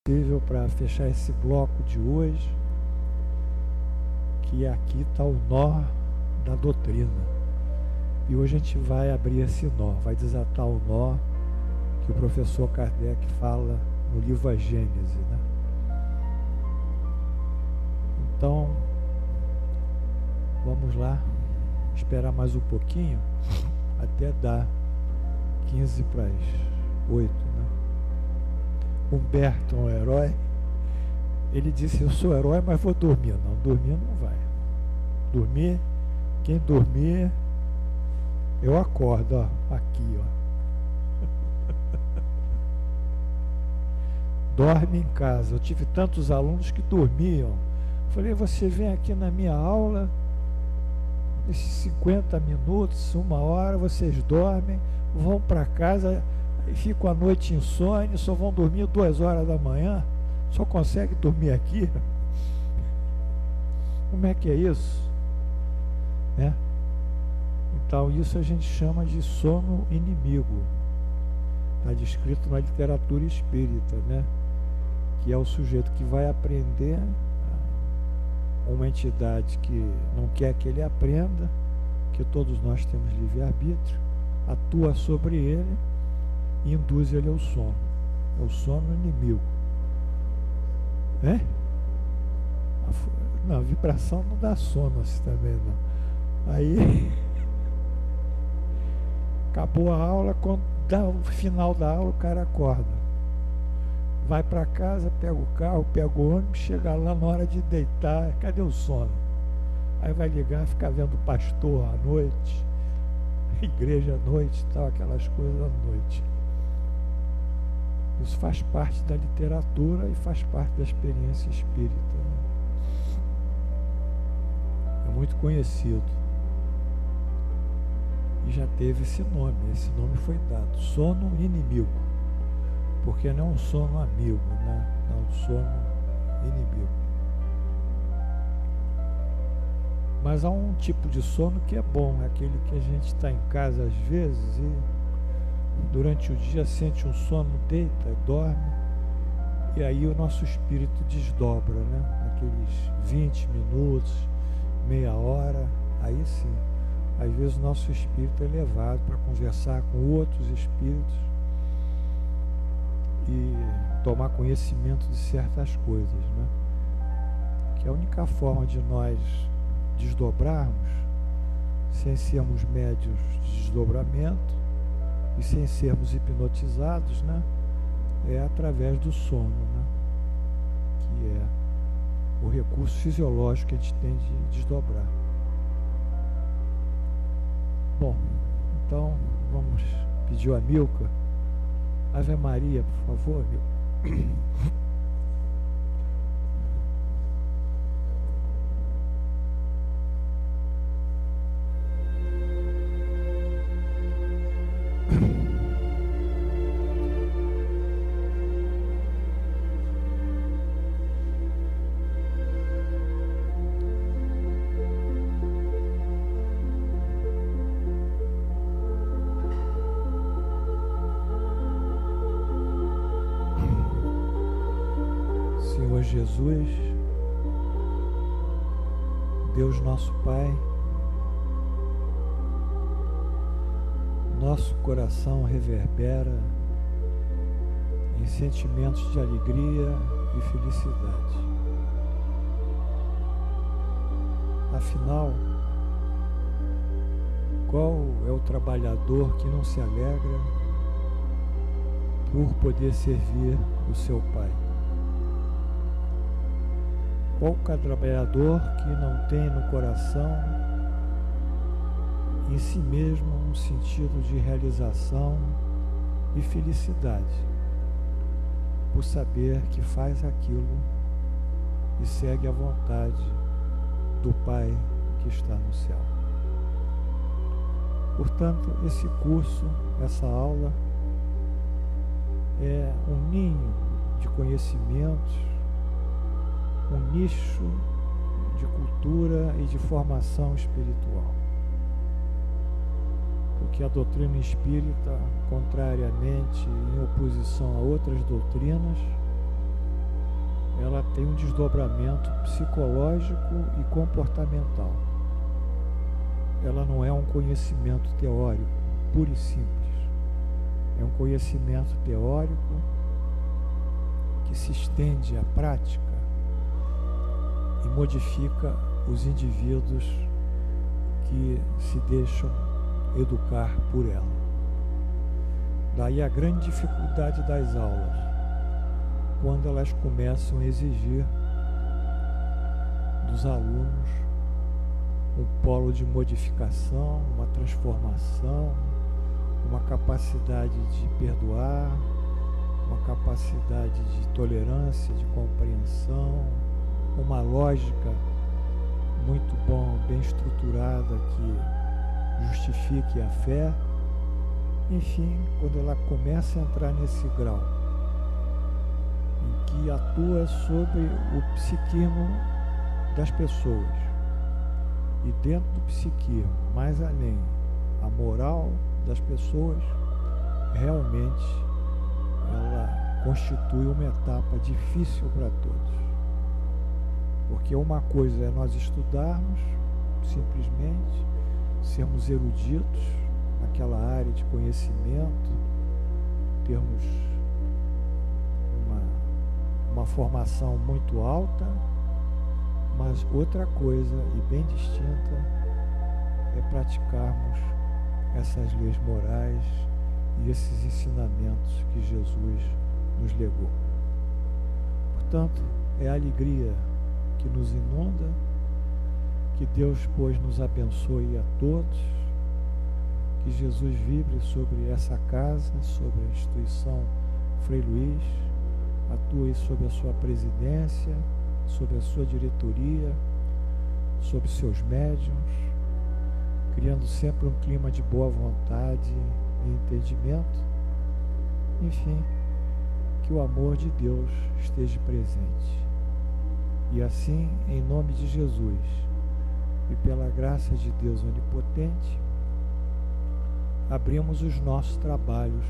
possível para fechar esse bloco de hoje, que aqui está o nó da doutrina. E hoje a gente vai abrir esse nó, vai desatar o nó que o professor Kardec fala no livro A Gênese, né? Então, vamos lá, esperar mais um pouquinho, até dar 15 para as 8, né? Humberto, um herói, ele disse: eu sou herói, mas vou dormir. Não, dormir não vai. Dormir, quem dormir, eu acordo, ó, aqui, ó. Dorme em casa. Eu tive tantos alunos que dormiam. Falei: você vem aqui na minha aula, esses 50 minutos, 1 hora, vocês dormem, vão para casa e ficam a noite insônia, só vão dormir 2 horas da manhã, só consegue dormir aqui. Como é que é isso? Né? Então isso a gente chama de sono inimigo. Está descrito na literatura espírita, né? Que é o sujeito que vai aprender uma entidade que não quer que ele aprenda, que todos nós temos livre-arbítrio, atua sobre ele e induz ele ao sono. É o sono inimigo. É? Não, a vibração não dá sono assim também, não. Aí acabou a aula, quando dá o final da aula, o cara acorda. Vai para casa, pega o carro, pega o ônibus, chega lá na hora de deitar, cadê o sono? Aí vai ligar, ficar vendo pastor à noite, igreja à noite, tal, aquelas coisas à noite. Isso faz parte da literatura e faz parte da experiência espírita, né? É muito conhecido. E já teve esse nome foi dado, sono inimigo. Porque não é um sono amigo, né? É um sono inimigo. Mas há um tipo de sono que é bom, é aquele que a gente está em casa às vezes e durante o dia sente um sono, deita, dorme, e aí o nosso espírito desdobra, né? Aqueles 20 minutos, meia hora, aí sim. Às vezes o nosso espírito é levado para conversar com outros espíritos e tomar conhecimento de certas coisas, né? Que a única forma de nós desdobrarmos, sem sermos médios de desdobramento e sem sermos hipnotizados, né? É através do sono, né? Que é o recurso fisiológico que a gente tem de desdobrar. Bom, então vamos pedir o Amilcar. Ave Maria, por favor, Amilcar. Jesus, Deus nosso Pai, nosso coração reverbera em sentimentos de alegria e felicidade. Afinal, qual é o trabalhador que não se alegra por poder servir o seu Pai? Qual trabalhador que não tem no coração, em si mesmo, um sentido de realização e felicidade, por saber que faz aquilo e segue a vontade do Pai que está no céu. Portanto, esse curso, essa aula, é um ninho de conhecimentos, um nicho de cultura e de formação espiritual. Porque a doutrina espírita, contrariamente, em oposição a outras doutrinas, tem um desdobramento psicológico e comportamental. Ela não é um conhecimento teórico, puro e simples. É um conhecimento teórico que se estende à prática e modifica os indivíduos que se deixam educar por ela. Daí a grande dificuldade das aulas, quando elas começam a exigir dos alunos um polo de modificação, uma transformação, uma capacidade de perdoar, uma capacidade de tolerância, de compreensão, uma lógica muito bem estruturada que justifique a fé. Enfim, quando ela começa a entrar nesse grau, em que atua sobre o psiquismo das pessoas, e dentro do psiquismo, mais além, a moral das pessoas, realmente ela constitui uma etapa difícil para todos. Porque uma coisa é nós estudarmos, simplesmente, sermos eruditos naquela área de conhecimento, termos uma formação muito alta, mas outra coisa, e bem distinta, é praticarmos essas leis morais e esses ensinamentos que Jesus nos legou. Portanto, é a alegria que nos inunda, que Deus, pois, nos abençoe a todos, que Jesus vibre sobre essa casa, sobre a instituição Frei Luís, atue sobre a sua presidência, sobre a sua diretoria, sobre seus médiuns, criando sempre um clima de boa vontade e entendimento. Enfim, que o amor de Deus esteja presente. E assim, em nome de Jesus e pela graça de Deus onipotente, abrimos os nossos trabalhos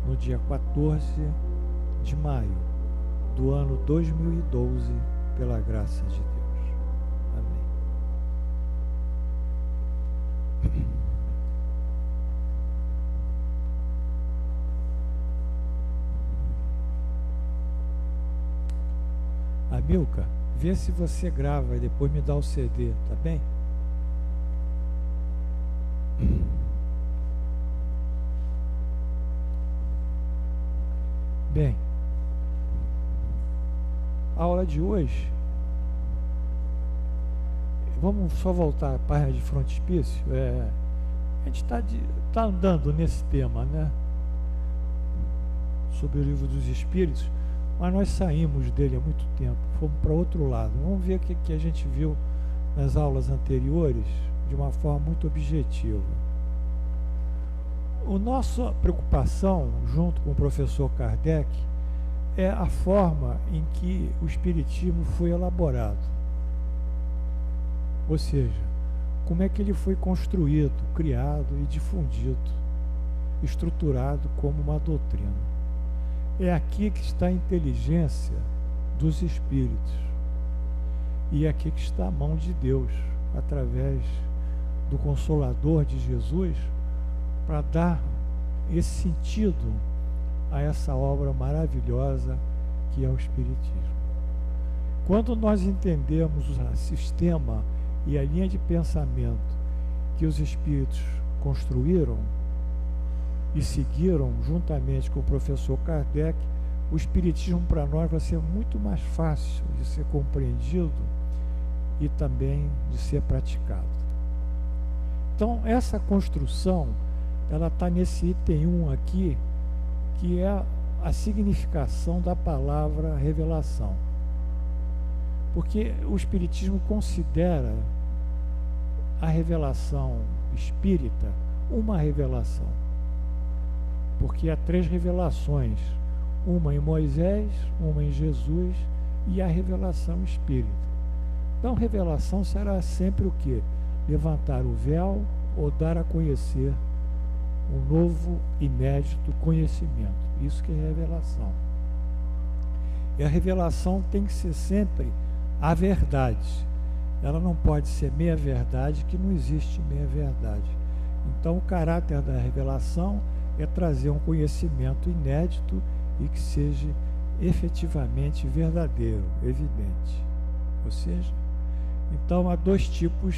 no dia 14 de maio do ano 2012, pela graça de Deus. Amém. Amilcar, vê se você grava e depois me dá o CD, tá bem? Bem, a aula de hoje, vamos só voltar à página de frontispício. A gente está andando nesse tema, né? Sobre o Livro dos Espíritos, mas nós saímos dele há muito tempo, fomos para outro lado. Vamos ver o que a gente viu nas aulas anteriores de uma forma muito objetiva. A nossa preocupação, junto com o professor Kardec, é a forma em que o Espiritismo foi elaborado. Ou seja, como é que ele foi construído, criado e difundido, estruturado como uma doutrina. É aqui que está a inteligência dos Espíritos. E é aqui que está a mão de Deus, através do Consolador de Jesus, para dar esse sentido a essa obra maravilhosa que é o Espiritismo. Quando nós entendemos o sistema e a linha de pensamento que os Espíritos construíram e seguiram juntamente com o professor Kardec, o Espiritismo para nós vai ser muito mais fácil de ser compreendido e também de ser praticado. Então, essa construção, ela está nesse item 1 aqui, que é a significação da palavra revelação. Porque o Espiritismo considera a revelação espírita uma revelação. Porque há 3 revelações, uma em Moisés, uma em Jesus e a revelação espírita. Então, revelação será sempre o quê? Levantar o véu ou dar a conhecer um novo, inédito conhecimento. Isso que é revelação. E a revelação tem que ser sempre a verdade. Ela não pode ser meia-verdade, que não existe meia-verdade. Então, o caráter da revelação é trazer um conhecimento inédito e que seja efetivamente verdadeiro, evidente. Ou seja, então há dois tipos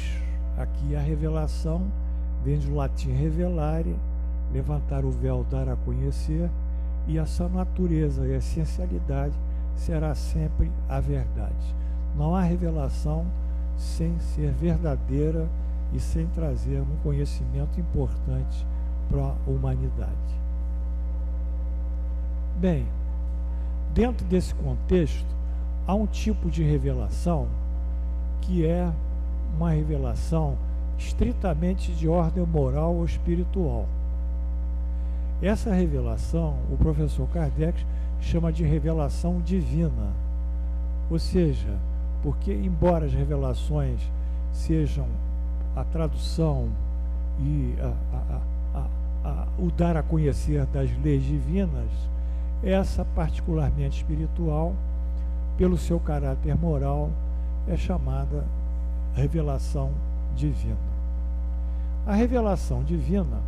aqui. A revelação vem do latim revelare, levantar o véu, dar a conhecer, e essa natureza e a essencialidade será sempre a verdade. Não há revelação sem ser verdadeira e sem trazer um conhecimento importante para a humanidade. Bem, dentro desse contexto, há um tipo de revelação que é uma revelação estritamente de ordem moral ou espiritual. Essa revelação, o professor Kardec chama de revelação divina. Ou seja, porque embora as revelações sejam a tradução e o dar a conhecer das leis divinas, essa particularmente espiritual, pelo seu caráter moral, é chamada revelação divina. A revelação divina,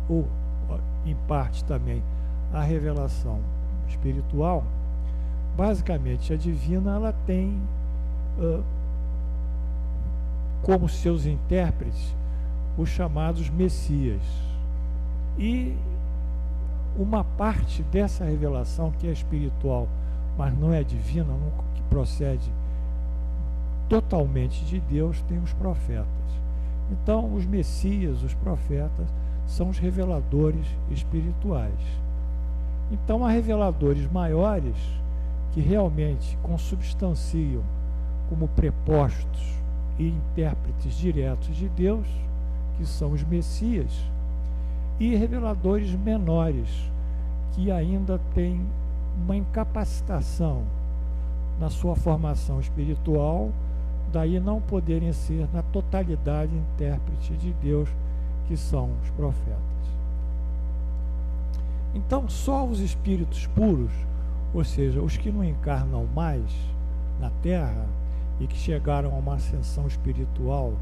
ou em parte também a revelação espiritual, basicamente a divina, ela tem como seus intérpretes os chamados Messias. E uma parte dessa revelação, que é espiritual, mas não é divina, que procede totalmente de Deus, tem os profetas. Então, os Messias, os profetas, são os reveladores espirituais. Então, há reveladores maiores que realmente consubstanciam como prepostos e intérpretes diretos de Deus, que são os Messias, e reveladores menores que ainda têm uma incapacitação na sua formação espiritual, daí não poderem ser na totalidade intérprete de Deus, que são os profetas. Então, só os espíritos puros, ou seja, os que não encarnam mais na Terra e que chegaram a uma ascensão espiritual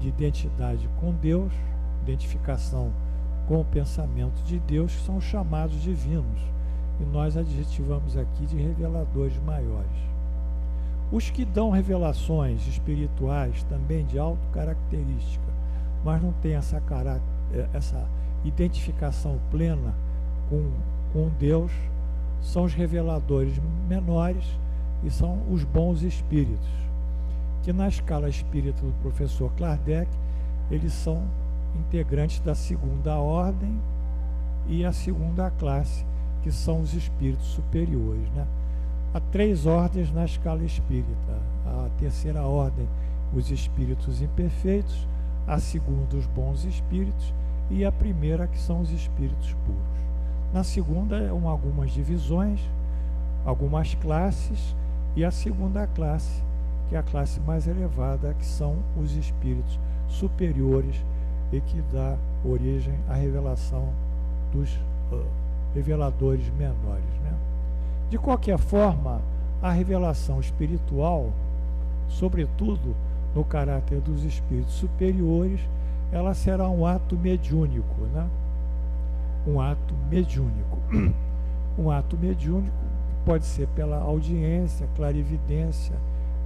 de identidade com Deus, identificação com o pensamento de Deus, que são os chamados divinos, e nós adjetivamos aqui de reveladores maiores. Os que dão revelações espirituais também de autocaracterística, mas não têm essa identificação plena com Deus, são os reveladores menores, e são os bons espíritos, que na escala espírita do professor Kardec, eles são integrantes da segunda ordem e a segunda classe, que são os espíritos superiores, né? Há 3 ordens na escala espírita: a terceira ordem, os espíritos imperfeitos; a segunda, os bons espíritos; e a primeira, que são os espíritos puros. Na segunda, algumas divisões, algumas classes, e a segunda classe, que é a classe mais elevada, que são os espíritos superiores, e que dá origem à revelação dos reveladores menores, né? De qualquer forma, a revelação espiritual, sobretudo no caráter dos espíritos superiores, ela será um ato mediúnico, né? Um ato mediúnico. Um ato mediúnico pode ser pela audiência, clarividência,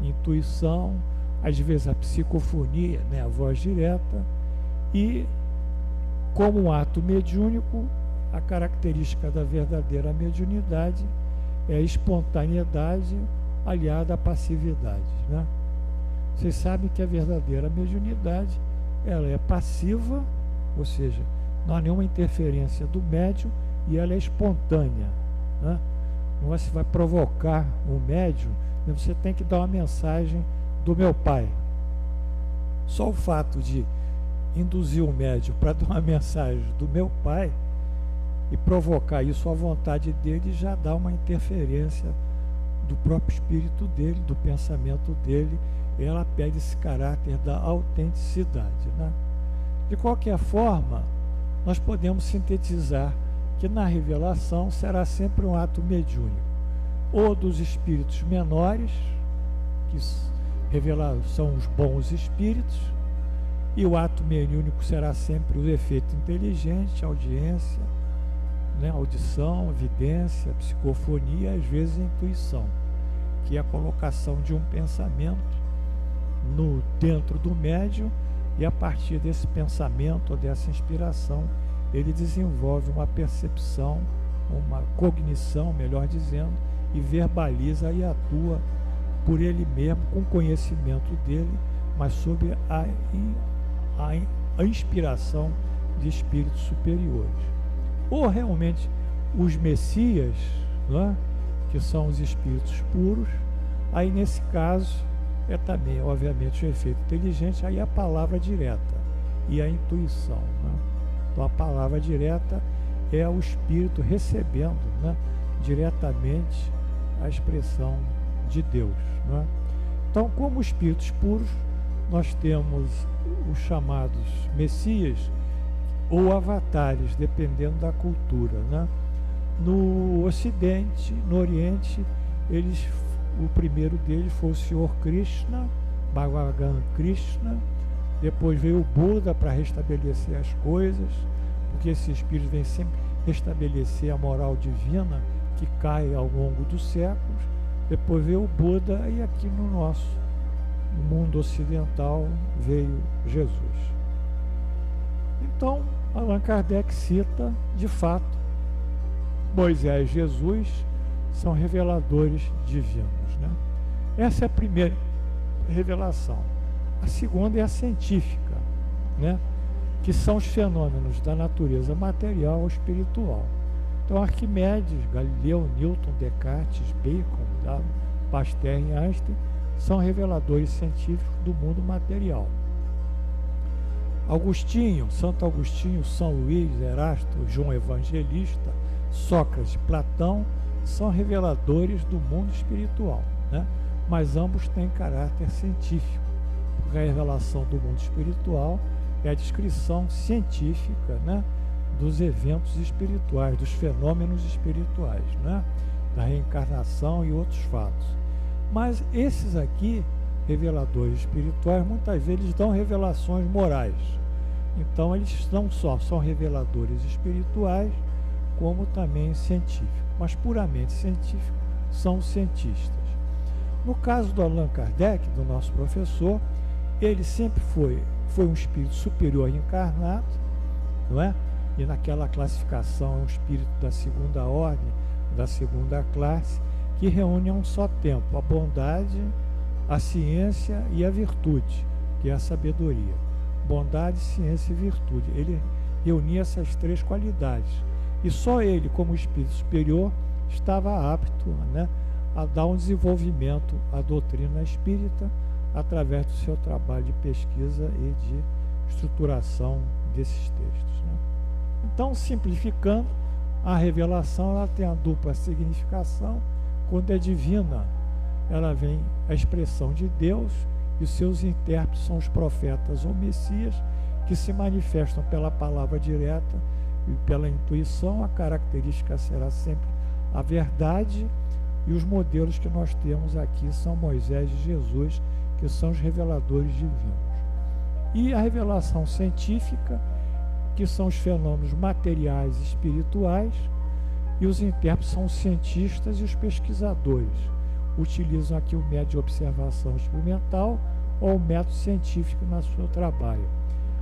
intuição, às vezes a psicofonia, né? A voz direta. E, como um ato mediúnico, a característica da verdadeira mediunidade é a espontaneidade aliada à passividade, né? Vocês sabem que a verdadeira mediunidade, ela é passiva, ou seja, não há nenhuma interferência do médium, e ela é espontânea, né? Não se vai provocar um médium, você tem que dar uma mensagem do meu pai. Só o fato de induzir o médium para dar uma mensagem do meu pai e provocar isso à vontade dele, já dá uma interferência do próprio espírito dele, do pensamento dele. Ela pede esse caráter da autenticidade, né? De qualquer forma, nós podemos sintetizar que na revelação será sempre um ato mediúnico. ou dos espíritos menores, que são os bons espíritos, e o ato mediúnico será sempre o efeito inteligente, audiência, né, audição, evidência, psicofonia, às vezes a intuição, que é a colocação de um pensamento dentro do médium, e a partir desse pensamento ou dessa inspiração ele desenvolve uma percepção, uma cognição, melhor dizendo, e verbaliza e atua por ele mesmo, com conhecimento dele, mas sob a inspiração de espíritos superiores. Ou realmente os messias, né, que são os espíritos puros, aí nesse caso é também, obviamente, o efeito inteligente, aí a palavra direta e a intuição, né? Então a palavra direta é o espírito recebendo, né, diretamente a expressão de Deus, né? Então, como espíritos puros, nós temos os chamados messias ou avatares, dependendo da cultura, né? No Ocidente, no Oriente, o primeiro deles foi o Senhor Krishna, Bhagavan Krishna. Depois veio o Buda para restabelecer as coisas, porque esse espírito vem sempre restabelecer a moral divina que cai ao longo dos séculos. Depois veio o Buda, e aqui no nosso mundo ocidental veio Jesus. Então, Allan Kardec cita, de fato, Moisés e Jesus são reveladores divinos, né? Essa é a primeira revelação. A segunda é a científica, né, que são os fenômenos da natureza material ou espiritual. Então, Arquimedes, Galileu, Newton, Descartes, Bacon, Pasteur e Einstein são reveladores científicos do mundo material. Agostinho, Santo Agostinho, São Luís, Erasto, João Evangelista, Sócrates, Platão são reveladores do mundo espiritual, né? Mas ambos têm caráter científico, porque a revelação do mundo espiritual é a descrição científica, né, dos eventos espirituais, dos fenômenos espirituais, né, da reencarnação e outros fatos. Mas esses aqui, reveladores espirituais, muitas vezes dão revelações morais. Então eles não só são reveladores espirituais, como também científicos, mas puramente científicos são os cientistas. No caso do Allan Kardec, do nosso professor, ele sempre foi um espírito superior encarnado, não é? E naquela classificação é um espírito da segunda ordem, da segunda classe, que reúne a um só tempo a bondade, a ciência e a virtude, que é a sabedoria. Bondade, ciência e virtude. Ele reunia essas três qualidades. E só ele, como espírito superior, estava apto, né, a dar um desenvolvimento à doutrina espírita através do seu trabalho de pesquisa e de estruturação desses textos, né? Então, simplificando, a revelação ela tem a dupla significação. Quando é divina, ela vem a expressão de Deus, e os seus intérpretes são os profetas ou messias, que se manifestam pela palavra direta e pela intuição. A característica será sempre a verdade, e os modelos que nós temos aqui são Moisés e Jesus, que são os reveladores divinos. E a revelação científica, que são os fenômenos materiais e espirituais, e os intérpretes são os cientistas e os pesquisadores. Utilizam aqui o método de observação experimental ou o método científico no seu trabalho.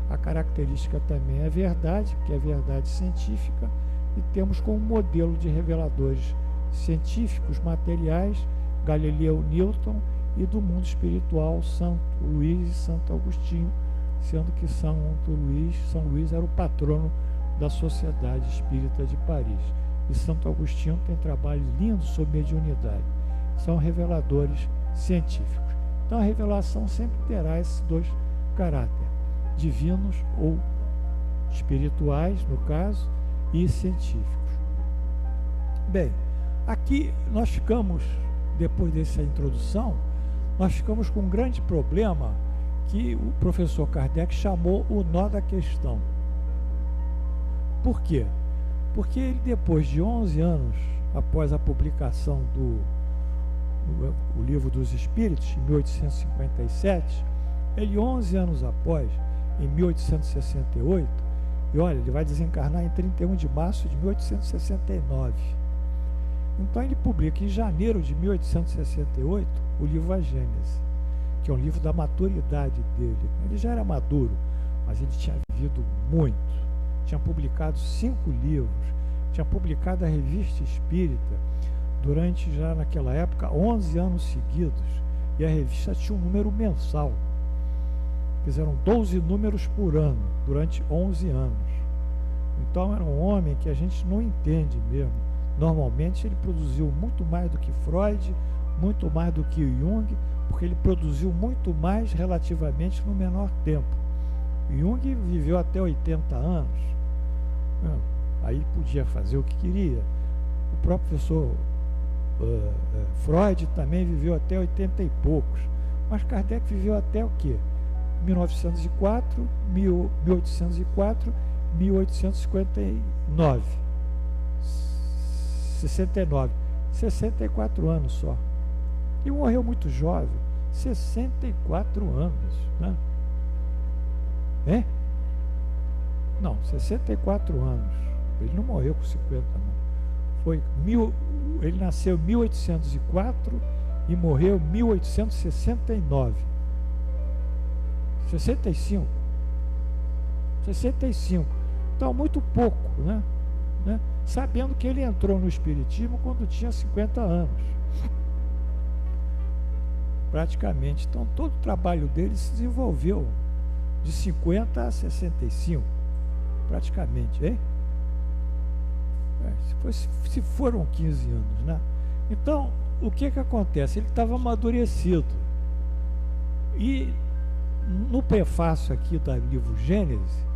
A característica também é a verdade, que é verdade científica, e temos como modelo de reveladores científicos materiais Galileu, Newton, e do mundo espiritual Santo Luís e Santo Agostinho, sendo que São Luís era o patrono da Sociedade Espírita de Paris, e Santo Agostinho tem trabalhos lindos sobre mediunidade. São reveladores científicos. Então a revelação sempre terá esses dois caráteres, divinos ou espirituais, no caso, e científicos. Bem, aqui nós ficamos, depois dessa introdução, nós ficamos com um grande problema que o professor Kardec chamou o nó da questão. Por quê? Porque ele, depois de 11 anos após a publicação do o Livro dos Espíritos, em 1857, ele 11 anos após, em 1868, e olha, ele vai desencarnar em 31 de março de 1869. Então ele publica em janeiro de 1868 o livro A Gênese, que é um livro da maturidade dele. Ele já era maduro, mas ele tinha vivido muito. Tinha publicado 5 livros, tinha publicado a Revista Espírita durante, já naquela época, 11 anos seguidos. E a revista tinha um número mensal. Fizeram 12 números por ano, durante 11 anos. Então era um homem que a gente não entende mesmo. Normalmente ele produziu muito mais do que Freud, muito mais do que Jung, porque ele produziu muito mais relativamente no menor tempo. Jung viveu até 80 anos. Aí podia fazer o que queria. O próprio professor Freud também viveu até 80 e poucos. Mas Kardec viveu até o quê? 1904, 1804, 1859. 69. 64 anos só. E morreu muito jovem. 64 anos. Né? É? Não, 64 anos. Ele não morreu com 50, não. Ele nasceu em 1804 e morreu em 1869. 65. 65. Então, muito pouco, né? Sabendo que ele entrou no Espiritismo quando tinha 50 anos. Praticamente. Então, todo o trabalho dele se desenvolveu de 50 a 65. Praticamente, hein? Se foram 15 anos, né? Então, o que acontece? Ele estava amadurecido. E no prefácio aqui do livro Gênese,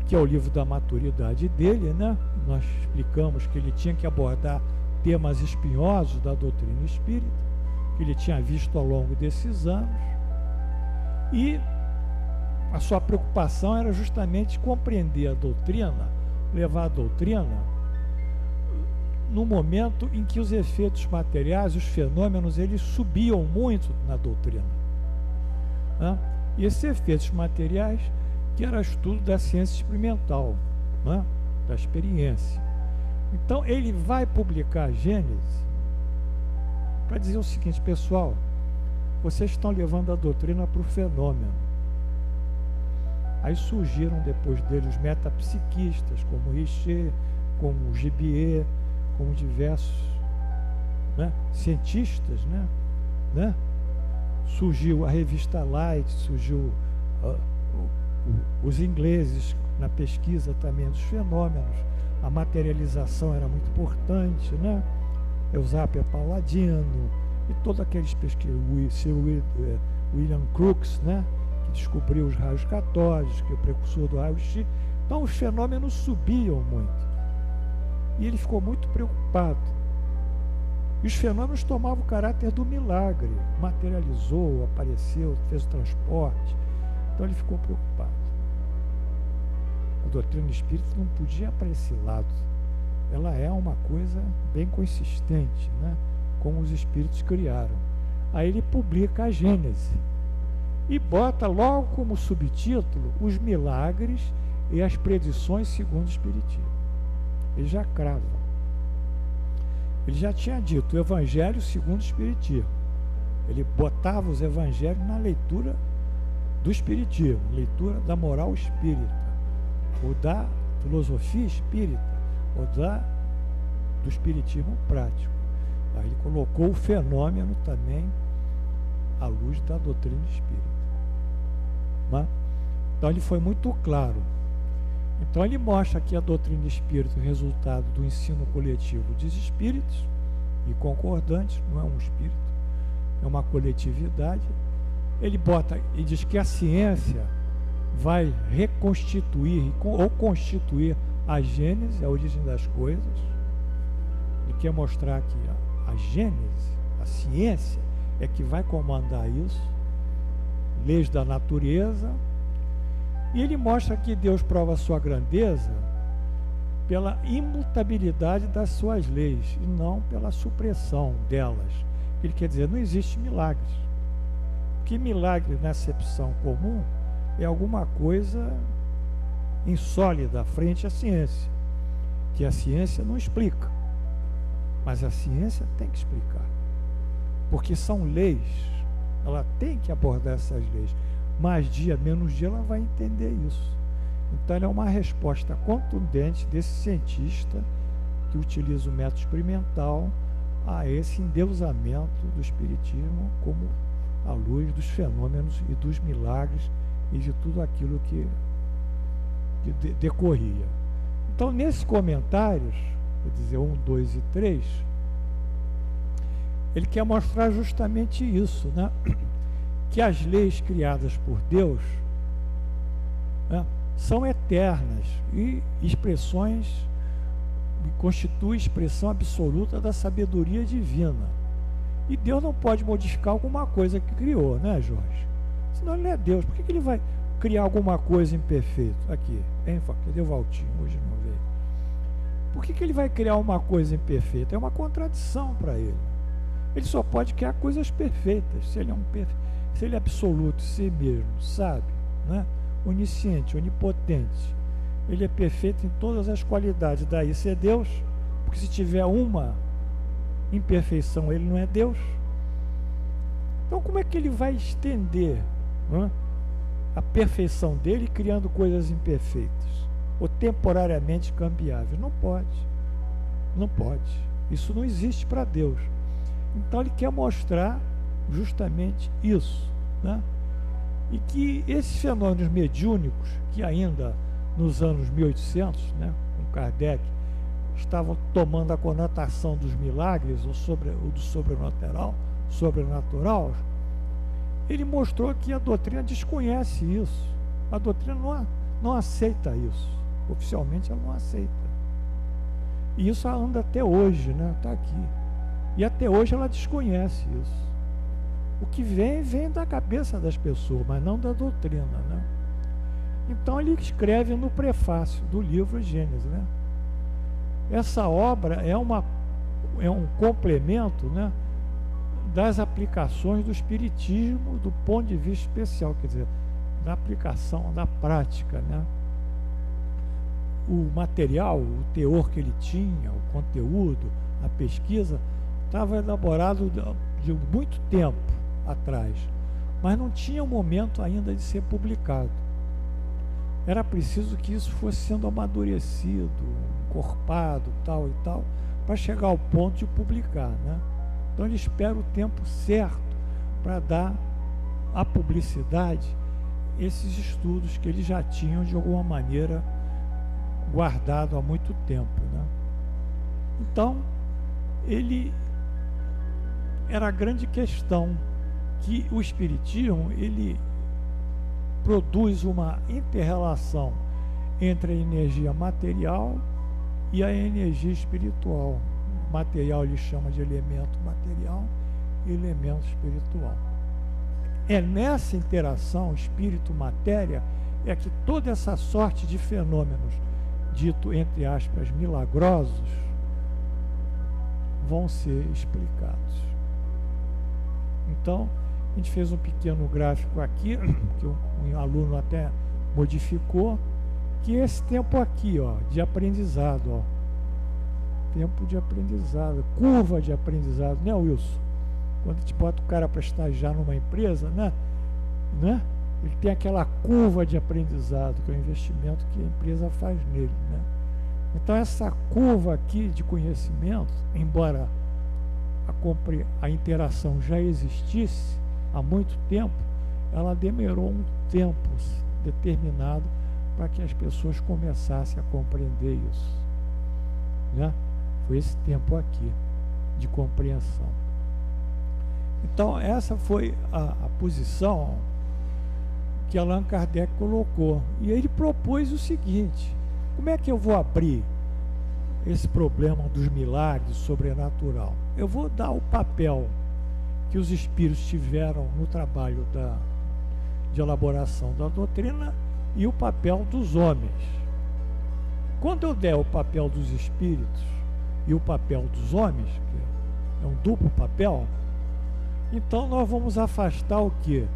que é o livro da maturidade dele, né? Nós explicamos que ele tinha que abordar temas espinhosos da doutrina espírita, que ele tinha visto ao longo desses anos, e a sua preocupação era justamente compreender a doutrina, levar a doutrina no momento em que os efeitos materiais, os fenômenos, eles subiam muito na doutrina, né? E esses efeitos materiais, que era estudo da ciência experimental, né? Da experiência. Então ele vai publicar a Gênese para dizer o seguinte: pessoal, vocês estão levando a doutrina para o fenômeno. Aí surgiram depois dele os metapsiquistas, como Richer, como Gibier, como diversos, né, cientistas, né? Surgiu a revista Light, surgiu os ingleses na pesquisa também dos fenômenos. A materialização era muito importante, né? Eusapia Palladino e todos aqueles pesquisadores, William Crookes, né? Que descobriu os raios catódicos, que é o precursor do raio-x. Então os fenômenos subiam muito. E ele ficou muito preocupado. E os fenômenos tomavam o caráter do milagre. Materializou, apareceu, fez o transporte. Então ele ficou preocupado. A doutrina espírita não podia para esse lado. Ela é uma coisa bem consistente, né? Como os espíritos criaram. Aí ele publica a Gênese e bota logo como subtítulo os milagres e as predições segundo o Espiritismo. Ele já crava. Ele já tinha dito o Evangelho segundo o Espiritismo. Ele botava os Evangelhos na leitura do Espiritismo, leitura da moral espírita, ou da filosofia espírita, ou do Espiritismo prático. Aí ele colocou o fenômeno também à luz da doutrina espírita. Né? Então ele foi muito claro. Então ele mostra que a doutrina espírita é o resultado do ensino coletivo dos espíritos e concordantes, não é um espírito, é uma coletividade. Ele bota e diz que a ciência vai reconstituir ou constituir a Gênese, a origem das coisas. Ele quer mostrar que a Gênese, a ciência, é que vai comandar isso, leis da natureza. E ele mostra que Deus prova a sua grandeza pela imutabilidade das suas leis e não pela supressão delas. Ele quer dizer, não existe milagres. Porque milagre na acepção comum é alguma coisa insólida frente à ciência, que a ciência não explica. Mas a ciência tem que explicar. Porque são leis, ela tem que abordar essas leis. Mais dia, menos dia, ela vai entender isso. Então, ela é uma resposta contundente desse cientista que utiliza o método experimental a esse endeusamento do espiritismo como a luz dos fenômenos e dos milagres e de tudo aquilo que decorria. Então, nesses comentários, quer dizer, 1, 2 e 3, ele quer mostrar justamente isso, né? Que as leis criadas por Deus, né, são eternas e expressões, constituem expressão absoluta da sabedoria divina. E Deus não pode modificar alguma coisa que criou, né, Jorge? Senão ele não é Deus. Por que ele vai criar alguma coisa imperfeita? Aqui, hein, cadê o Valtinho? Hoje não veio. Por que ele vai criar uma coisa imperfeita? É uma contradição para ele. Ele só pode criar coisas perfeitas, se ele é absoluto, si mesmo, sábio, né? Onisciente, onipotente. Ele é perfeito em todas as qualidades. Daí ser Deus, porque se tiver uma imperfeição, ele não é Deus. Então, como é que ele vai estender, né, a perfeição dele criando coisas imperfeitas ou temporariamente cambiáveis? Não pode. Não pode. Isso não existe para Deus. Então, ele quer mostrar justamente isso, né? E que esses fenômenos mediúnicos, que ainda nos anos 1800, né, com Kardec, estavam tomando a conotação dos milagres ou do sobrenatural, ele mostrou que a doutrina desconhece isso. A doutrina não aceita isso. Oficialmente ela não aceita. E isso anda até hoje, né? Está aqui. E até hoje ela desconhece isso. O que vem da cabeça das pessoas, mas não da doutrina, né? Então ele escreve no prefácio do livro Gênesis, né? Essa obra é um complemento, né, das aplicações do espiritismo do ponto de vista especial, quer dizer, da aplicação, da prática, né? O material, o teor que ele tinha, o conteúdo, a pesquisa, estava elaborado de muito tempo atrás, mas não tinha o momento ainda de ser publicado. Era preciso que isso fosse sendo amadurecido, encorpado, tal e tal, para chegar ao ponto de publicar, né? Então ele espera o tempo certo para dar à publicidade esses estudos que eles já tinham de alguma maneira guardado há muito tempo, né? Então era a grande questão que o espiritismo ele produz uma inter-relação entre a energia material e a energia espiritual. Material ele chama de elemento material e elemento espiritual. É nessa interação espírito-matéria é que toda essa sorte de fenômenos, dito entre aspas, milagrosos, vão ser explicados. Então, a gente fez um pequeno gráfico aqui, que um aluno até modificou, que esse tempo aqui, ó, de aprendizado, ó, tempo de aprendizado, curva de aprendizado, né, Wilson? Quando a gente bota o cara para estagiar numa empresa, né? Ele tem aquela curva de aprendizado, que é o investimento que a empresa faz nele, né? Então essa curva aqui de conhecimento, embora a interação já existisse há muito tempo, ela demorou um tempo determinado para que as pessoas começassem a compreender isso, né? Foi esse tempo aqui de compreensão. Então essa foi a posição que Allan Kardec colocou, e ele propôs o seguinte: como é que eu vou abrir esse problema dos milagres sobrenatural? Eu vou dar o papel que os espíritos tiveram no trabalho de elaboração da doutrina e o papel dos homens. Quando eu der o papel dos espíritos e o papel dos homens, que é um duplo papel, Então nós vamos afastar o quê?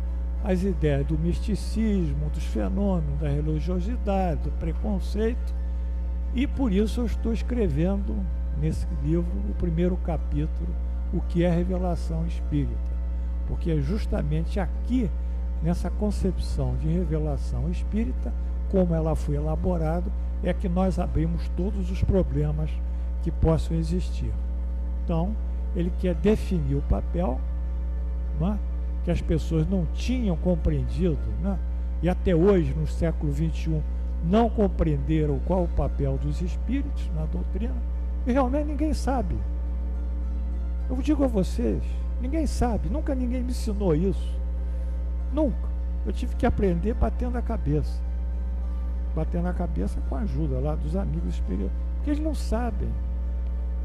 As ideias do misticismo, dos fenômenos, da religiosidade, do preconceito, e por isso eu estou escrevendo nesse livro o primeiro capítulo, o que é a revelação espírita, porque é justamente aqui, nessa concepção de revelação espírita, como ela foi elaborada, é que nós abrimos todos os problemas que possam existir. Então, ele quer definir o papel, né, que as pessoas não tinham compreendido, né, e até hoje, no século XXI, não compreenderam qual o papel dos espíritos na doutrina, e realmente ninguém sabe. Eu digo a vocês, ninguém sabe, nunca ninguém me ensinou isso. Nunca. Eu tive que aprender batendo a cabeça. Batendo a cabeça com a ajuda lá dos amigos espirituais. Porque eles não sabem.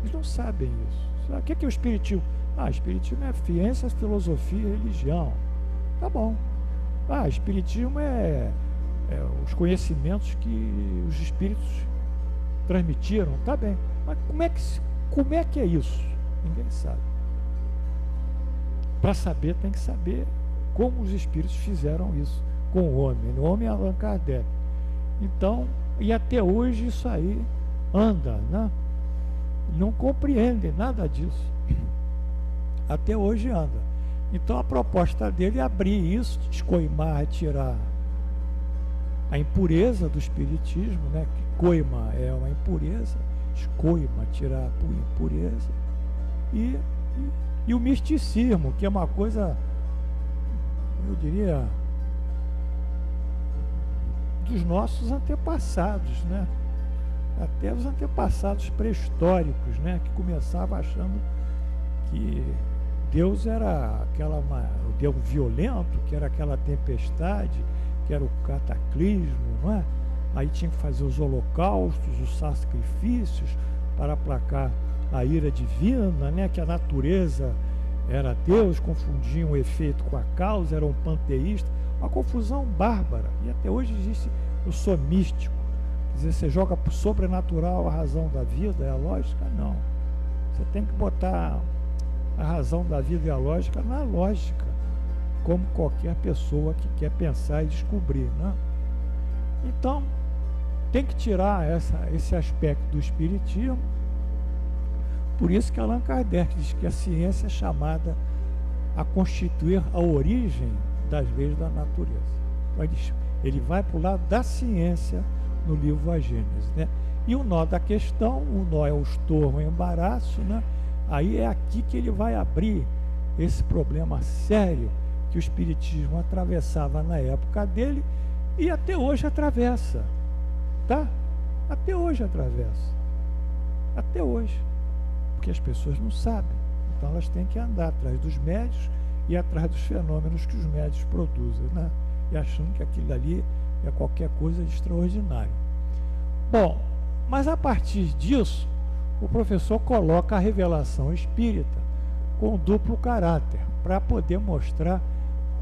Eles não sabem isso. O que é o espiritismo? Espiritismo é ciência, filosofia e religião. Tá bom. Espiritismo é os conhecimentos que os espíritos transmitiram. Tá bem. Mas como é que é isso? Ninguém sabe. Para saber, tem que saber como os espíritos fizeram isso com o homem. O homem é Allan Kardec. Então, e até hoje isso aí anda, né? Não compreendem nada disso. Até hoje anda. Então a proposta dele é abrir isso, descoimar, retirar a impureza do espiritismo, né? Que coima é uma impureza, descoima, tirar a impureza, e o misticismo, que é uma coisa, eu diria, dos nossos antepassados, né? Até os antepassados pré-históricos, né? Que começavam achando que Deus era o Deus violento, que era aquela tempestade, que era o cataclismo, não é? Aí tinha que fazer os holocaustos, os sacrifícios para aplacar a ira divina, né? Que a natureza era Deus, confundiam o efeito com a causa, eram panteístas, uma confusão bárbara. E até hoje existe, eu sou místico, quer dizer, você joga para o sobrenatural a razão da vida, é a lógica? Não. Você tem que botar a razão da vida e a lógica na lógica, como qualquer pessoa que quer pensar e descobrir, né? Então, tem que tirar esse aspecto do espiritismo. Por isso que Allan Kardec diz que a ciência é chamada a constituir a origem das leis da natureza. Então, ele vai para o lado da ciência no livro A Gênese, né? E o nó da questão, o nó é o estorvo, o embaraço, né? Aí é aqui que ele vai abrir esse problema sério que o espiritismo atravessava na época dele e até hoje atravessa, tá? Até hoje atravessa. Até hoje. Porque as pessoas não sabem. Então elas têm que andar atrás dos médios e atrás dos fenômenos que os médios produzem, né? E achando que aquilo ali é qualquer coisa de extraordinário. Bom, mas a partir disso, o professor coloca a revelação espírita com duplo caráter, para poder mostrar,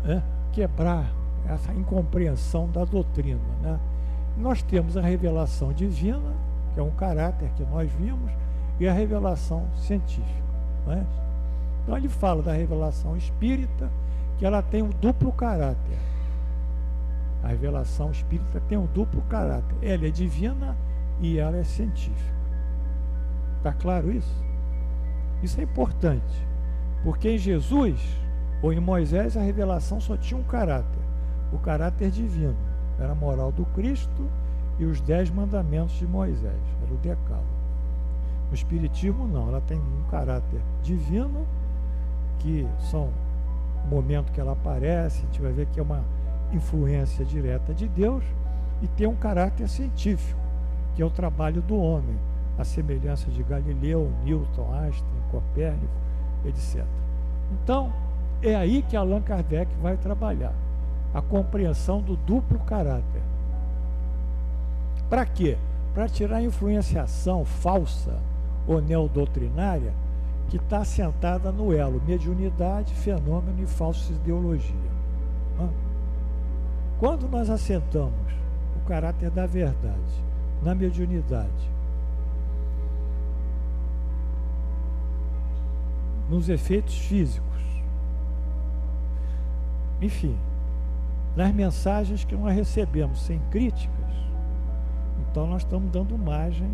né, quebrar essa incompreensão da doutrina, né? Nós temos a revelação divina, que é um caráter que nós vimos, e a revelação científica, né? Então ele fala da revelação espírita, que ela tem um duplo caráter. A revelação espírita tem um duplo caráter. Ela é divina e ela é científica. Está claro isso? Isso é importante, porque em Jesus ou em Moisés a revelação só tinha um caráter, o caráter divino. Era a moral do Cristo e os 10 mandamentos de Moisés, era o decálogo. No espiritismo não, ela tem um caráter divino, que são o momento que ela aparece, a gente vai ver que é uma influência direta de Deus, e tem um caráter científico, que é o trabalho do homem, a semelhança de Galileu, Newton, Einstein, Copérnico, etc. Então, é aí que Allan Kardec vai trabalhar, a compreensão do duplo caráter. Para quê? Para tirar a influenciação falsa ou neodoutrinária que está assentada no elo mediunidade, fenômeno e falsa ideologia. Quando nós assentamos o caráter da verdade na mediunidade, nos efeitos físicos, enfim, nas mensagens que nós recebemos sem críticas, então nós estamos dando margem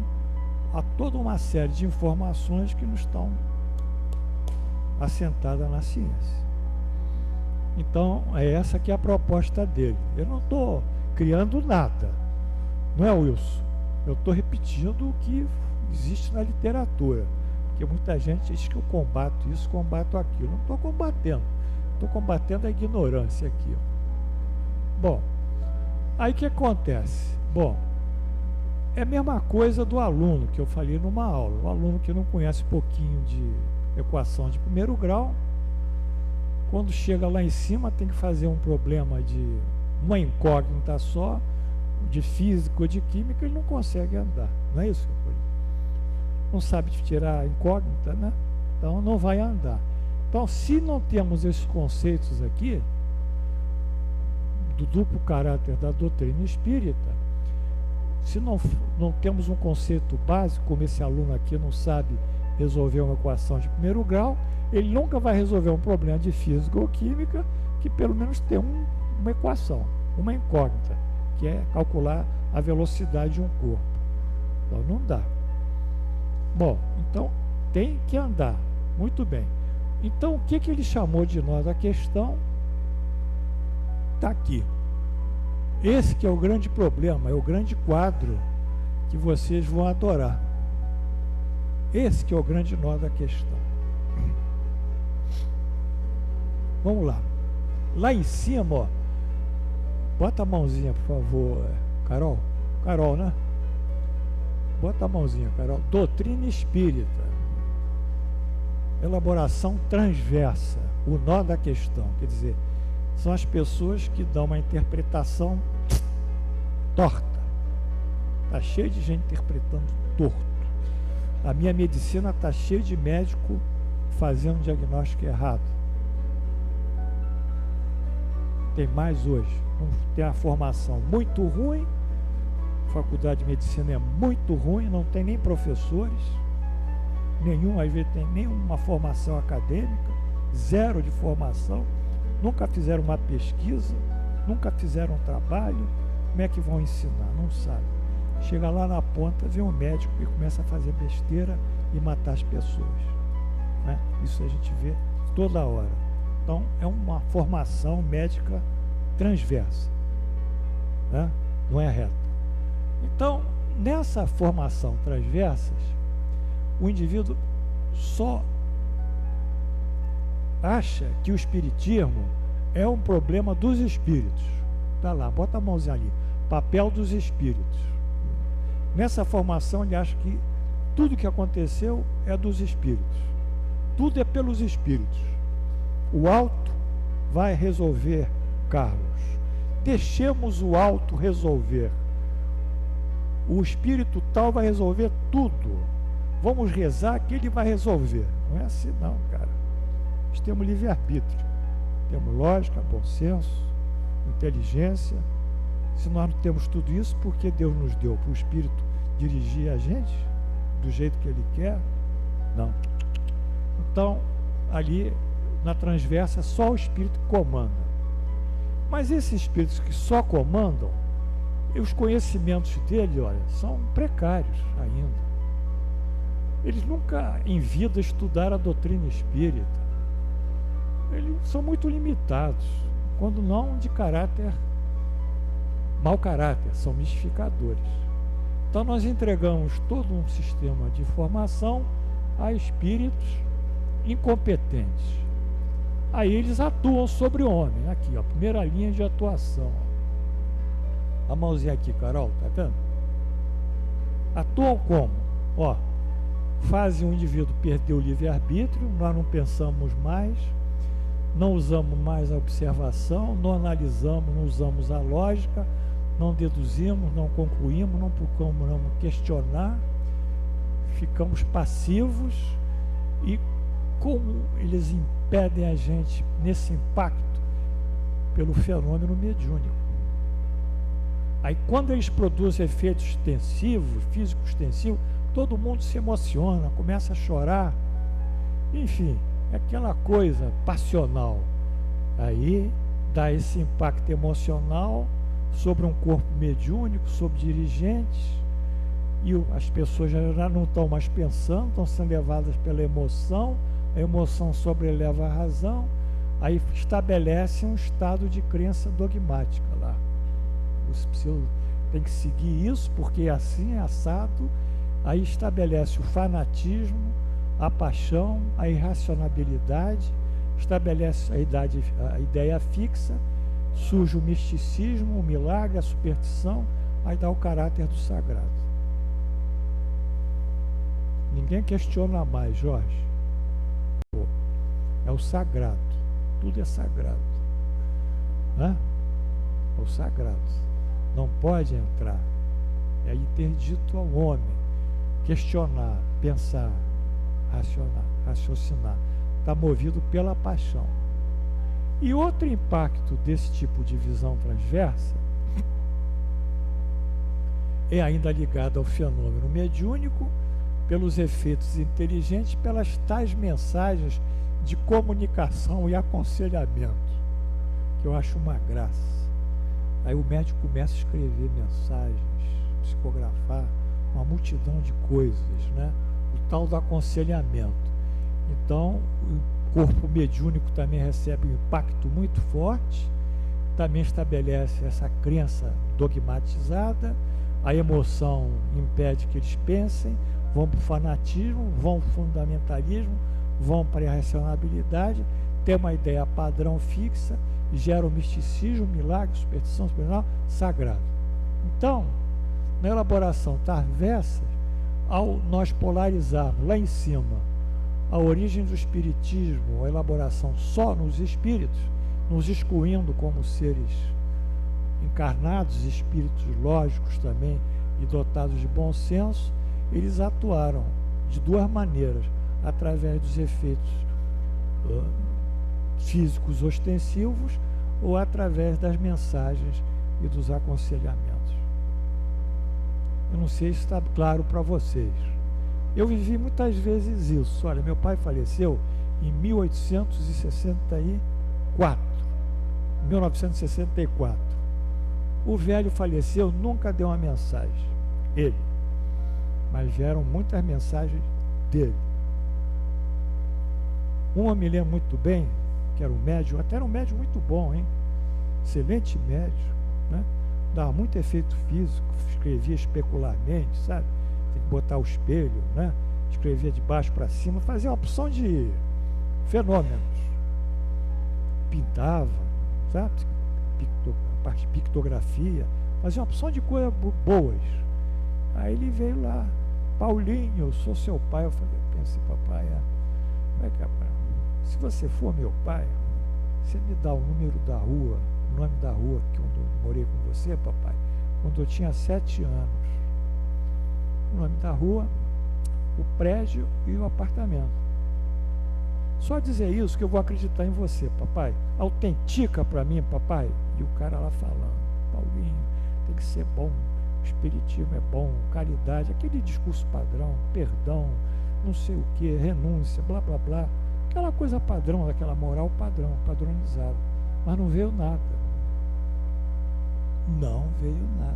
a toda uma série de informações que não estão assentadas na ciência. Então, é essa que é a proposta dele. Eu não estou criando nada, não é, Wilson? Eu estou repetindo o que existe na literatura, porque muita gente diz que eu combato isso, combato aquilo. Não estou combatendo, estou combatendo a ignorância aqui. Bom, aí o que acontece? Bom, é a mesma coisa do aluno que eu falei numa aula. O aluno que não conhece um pouquinho de equação de primeiro grau, quando chega lá em cima tem que fazer um problema de uma incógnita só, de física ou de química, ele não consegue andar. Não é isso que eu falei? Não sabe tirar a incógnita, né? Então não vai andar. Então, se não temos esses conceitos aqui do duplo caráter da doutrina espírita, se não temos um conceito básico, como esse aluno aqui não sabe resolver uma equação de primeiro grau, ele nunca vai resolver um problema de física ou química que pelo menos tem uma equação, uma incógnita, que é calcular a velocidade de um corpo. Então não dá. Bom, então tem que andar. Muito bem. Então o que ele chamou de nó da questão está aqui. Esse que é o grande problema, é o grande quadro que vocês vão adorar. Esse que é o grande nó da questão. Vamos lá. Lá em cima, ó, bota a mãozinha, por favor, Carol. Carol, né? Bota a mãozinha, Carol. Doutrina espírita. Elaboração transversa. O nó da questão. Quer dizer, são as pessoas que dão uma interpretação torta. Está cheio de gente interpretando torto. A minha medicina está cheia de médico fazendo diagnóstico errado. Tem mais hoje. Não tem a formação muito ruim. A faculdade de medicina é muito ruim, não tem nem professores. Nenhum, às vezes, tem nenhuma formação acadêmica. Zero de formação. Nunca fizeram uma pesquisa. Nunca fizeram um trabalho. Como é que vão ensinar? Não sabe. Chega lá na ponta, vê um médico e começa a fazer besteira e matar as pessoas, né? Isso a gente vê toda hora. Então, é uma formação médica transversa, né? Não é reta. Então, nessa formação transversa, o indivíduo só acha que o espiritismo é um problema dos espíritos. Tá lá, bota a mãozinha ali. Papel dos espíritos. Nessa formação ele acha que tudo que aconteceu é dos espíritos. Tudo é pelos espíritos. O alto vai resolver, Carlos. Deixemos o alto resolver. O espírito tal vai resolver tudo. Vamos rezar que ele vai resolver. Não é assim não, cara. Nós temos livre-arbítrio. Temos lógica, bom senso, inteligência. Se nós não temos tudo isso, por que Deus nos deu? Para o Espírito dirigir a gente do jeito que Ele quer? Não. Então, ali na transversa, só o Espírito comanda. Mas esses Espíritos que só comandam, os conhecimentos dele, olha, são precários ainda. Eles nunca em vida estudaram a doutrina espírita. Eles são muito limitados, quando não de caráter mau caráter, são mistificadores. Então nós entregamos todo um sistema de formação a espíritos incompetentes. Aí eles atuam sobre o homem. Aqui, ó, primeira linha de atuação. A mãozinha aqui, Carol, tá vendo? Atuam como? Ó, fazem o indivíduo perder o livre-arbítrio, nós não pensamos mais, não usamos mais a observação, não analisamos, não usamos a lógica, não deduzimos, não concluímos, não procuramos questionar, ficamos passivos. E como eles impedem a gente nesse impacto? Pelo fenômeno mediúnico. Aí quando eles produzem efeitos extensivos, físicos extensivos, todo mundo se emociona, começa a chorar, enfim, é aquela coisa passional. Aí dá esse impacto emocional sobre um corpo mediúnico, sobre dirigentes, e as pessoas já não estão mais pensando, estão sendo levadas pela emoção, a emoção sobreleva a razão, aí estabelece um estado de crença dogmática lá. Você tem que seguir isso, porque assim é assado, aí estabelece o fanatismo, a paixão, a irracionalidade, estabelece a ideia fixa, surge o misticismo, o milagre, a superstição, aí dá o caráter do sagrado. Ninguém questiona mais, Jorge. Pô, é o sagrado, tudo é sagrado. É o sagrado. Não pode entrar. É interdito ao homem questionar, pensar, raciocinar. Está movido pela paixão. E outro impacto desse tipo de visão transversa é ainda ligado ao fenômeno mediúnico, pelos efeitos inteligentes, pelas tais mensagens de comunicação e aconselhamento, que eu acho uma graça. Aí o médico começa a escrever mensagens, psicografar uma multidão de coisas, né? O tal do aconselhamento. Então, o corpo mediúnico também recebe um impacto muito forte, também estabelece essa crença dogmatizada, a emoção impede que eles pensem, vão para o fanatismo, vão para o fundamentalismo, vão para a irracionalidade, tem uma ideia padrão fixa, gera o misticismo, milagre, superstição, supernatural, sagrado. Então, na elaboração transversa, ao nós polarizarmos lá em cima a origem do espiritismo, a elaboração só nos espíritos, nos excluindo como seres encarnados, espíritos lógicos também e dotados de bom senso, eles atuaram de duas maneiras, através dos efeitos físicos ostensivos ou através das mensagens e dos aconselhamentos. Eu não sei se está claro para vocês. Eu vivi muitas vezes isso. Olha, meu pai faleceu em 1964. O velho faleceu, nunca deu uma mensagem, ele. Mas vieram muitas mensagens dele. Um eu me lembro muito bem, que era um médium, até era um médium muito bom, hein? Excelente médium, né? Dava muito efeito físico, escrevia especularmente, sabe? Tem que botar o espelho, né? Escrevia de baixo para cima, fazia uma opção de fenômenos. Pintava, sabe? A parte de pictografia, fazia uma opção de coisas boas. Aí ele veio lá, Paulinho, eu sou seu pai. Eu falei, pensei, papai, se você for meu pai, você me dá o número da rua, o nome da rua que eu morei com você, papai, quando eu tinha 7 anos. O nome da rua, o prédio e o apartamento. Só dizer isso que eu vou acreditar em você, papai. Autentica para mim, papai. E o cara lá falando, Paulinho, tem que ser bom, o espiritismo é bom, caridade, aquele discurso padrão, perdão, não sei o que, renúncia, blá blá blá, aquela coisa padrão, aquela moral padrão, padronizada. Mas não veio nada. Não veio nada.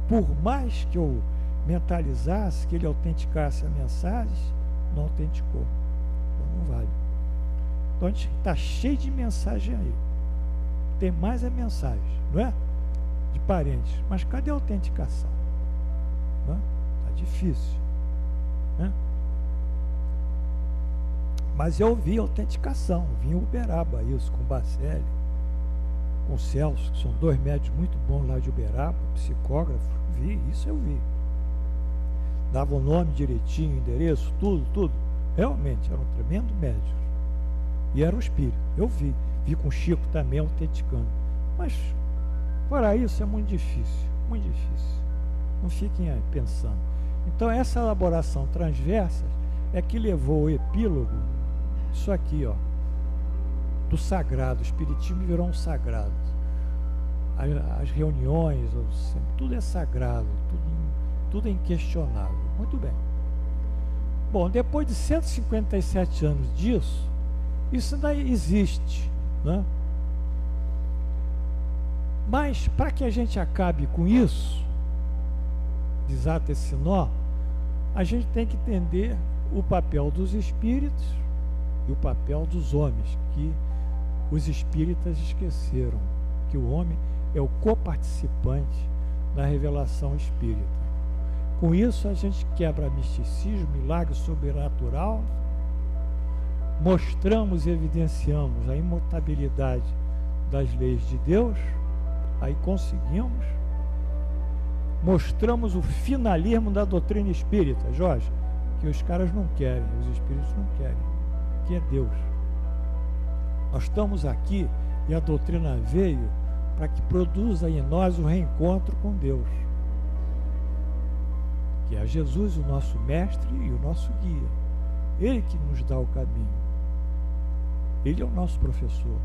Por mais que eu mentalizasse, que ele autenticasse a mensagem, não autenticou. Então não vale. Então a gente está cheio de mensagem aí. Tem mais a mensagem, não é? De parentes. Mas cadê a autenticação? Está difícil. Né? Mas eu vi autenticação. Vi em Uberaba isso, com o Bacelli, com o Celso, que são 2 médicos muito bons lá de Uberaba, psicógrafos. Vi, isso eu vi. Dava o nome direitinho, endereço, tudo. Realmente, era um tremendo médico. E era um espírito. Eu vi. Vi com o Chico também autenticando. Mas, para isso, é muito difícil. Muito difícil. Não fiquem aí pensando. Então, essa elaboração transversa é que levou o epílogo, isso aqui, ó, do sagrado. O espiritismo virou um sagrado. As reuniões, tudo é sagrado, tudo é inquestionável. Muito bem. Bom, depois de 157 anos disso, isso ainda existe, né? Mas, para que a gente acabe com isso, desata esse nó, a gente tem que entender o papel dos espíritos e o papel dos homens, que os espíritas esqueceram, que o homem é o coparticipante da revelação espírita. Com isso, a gente quebra misticismo, milagre sobrenatural, mostramos e evidenciamos a imutabilidade das leis de Deus, aí conseguimos, mostramos o finalismo da doutrina espírita, Jorge, que os caras não querem, os espíritos não querem, que é Deus. Nós estamos aqui e a doutrina veio para que produza em nós o reencontro com Deus, que é Jesus, o nosso mestre e o nosso guia. Ele que nos dá o caminho. Ele é o nosso professor.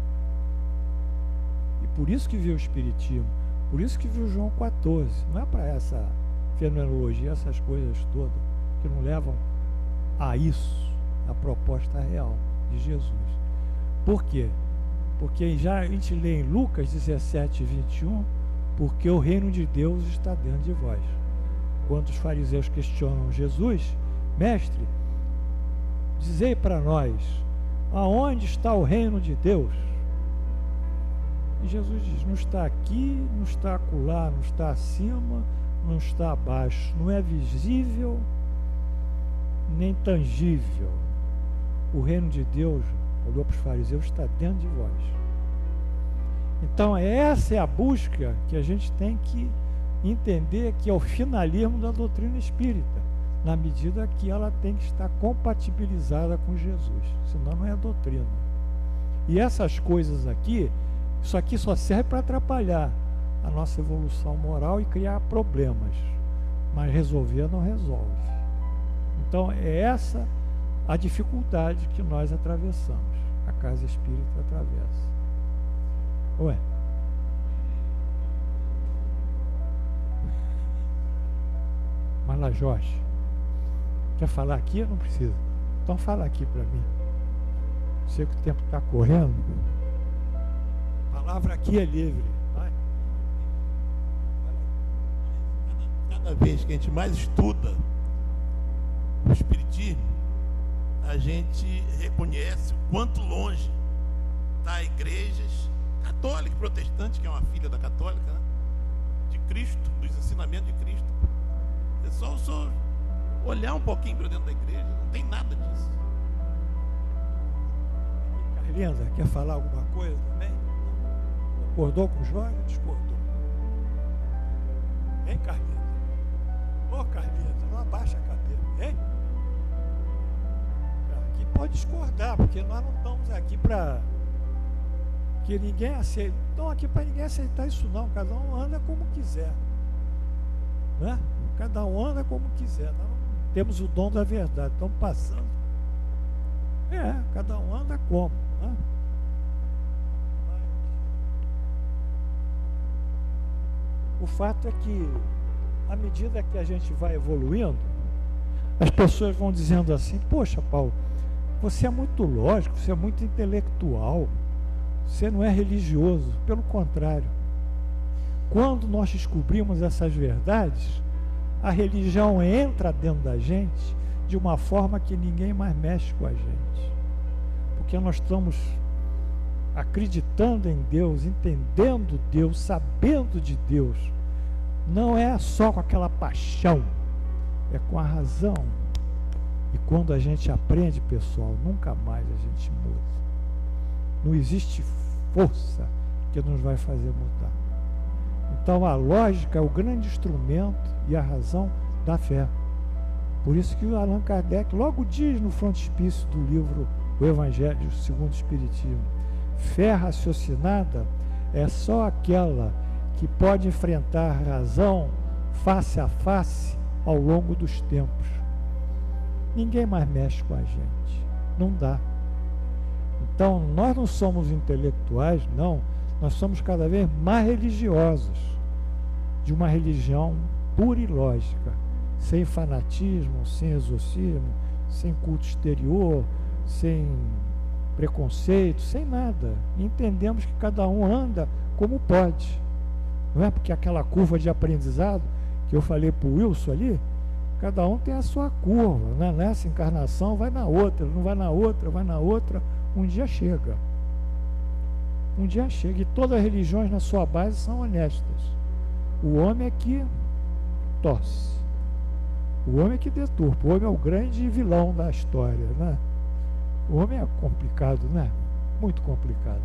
E por isso que veio o Espiritismo, por isso que veio João 14. Não é para essa fenomenologia, essas coisas todas, que não levam a isso, a proposta real de Jesus. Por quê? Porque já a gente lê em Lucas 17, 21, porque o reino de Deus está dentro de vós. Quando os fariseus questionam Jesus, mestre, dizei para nós, aonde está o reino de Deus? E Jesus diz, não está aqui, não está acolá, não está acima, não está abaixo, não é visível, nem tangível. O reino de Deus, olhou para os fariseus, está dentro de vós. Então essa é a busca que a gente tem que entender, que é o finalismo da doutrina espírita, na medida que ela tem que estar compatibilizada com Jesus, senão não é doutrina. E essas coisas aqui, isso aqui só serve para atrapalhar a nossa evolução moral e criar problemas, mas resolver não resolve. Então é essa a dificuldade que nós atravessamos, a casa espírita atravessa. Ué? Mas lá, Jorge, quer falar aqui ou não precisa? Então fala aqui para mim. Sei que o tempo está correndo. A palavra aqui é livre. Vai. Cada vez que a gente mais estuda o Espiritismo, a gente reconhece o quanto longe está igrejas católicas, protestantes, que é uma filha da católica, né? De Cristo, dos ensinamentos de Cristo. É só olhar um pouquinho para dentro da igreja, não tem nada disso. Carlinda, quer falar alguma coisa também? Concordou com o Jorge ou discordou? Hein, Carlinda? Ô, Carlinda, não abaixa a cabeça, hein? Aqui pode discordar, porque nós não estamos aqui para que ninguém aceite. Não estamos aqui para ninguém aceitar isso não, cada um anda como quiser, né? Cada um anda como quiser. Nós não temos o dom da verdade, estamos passando. Cada um anda como, né? O fato é que, à medida que a gente vai evoluindo, as pessoas vão dizendo assim, poxa, Paulo, você é muito lógico, você é muito intelectual, você não é religioso. Pelo contrário, quando nós descobrimos essas verdades, a religião entra dentro da gente de uma forma que ninguém mais mexe com a gente, porque nós estamos acreditando em Deus, entendendo Deus, sabendo de Deus. Não é só com aquela paixão, é com a razão. E quando a gente aprende, pessoal, nunca mais a gente muda. Não existe força que nos vai fazer mudar. Então a lógica é o grande instrumento e a razão da fé. Por isso que o Allan Kardec logo diz no frontispício do livro O Evangelho segundo o Espiritismo: fé raciocinada é só aquela que pode enfrentar a razão face a face ao longo dos tempos. Ninguém mais mexe com a gente, não dá. Então nós não somos intelectuais, não, nós somos cada vez mais religiosos, de uma religião pura e lógica, sem fanatismo, sem exorcismo, sem culto exterior, sem preconceito, sem nada. E entendemos que cada um anda como pode. Não é porque aquela curva de aprendizado que eu falei para o Wilson ali, cada um tem a sua curva, né? Nessa encarnação vai na outra, não vai na outra, vai na outra, um dia chega. Um dia chega. E todas as religiões na sua base são honestas. O homem é que torce. O homem é que deturpa. O homem é o grande vilão da história, né? O homem é complicado, né? Muito complicado.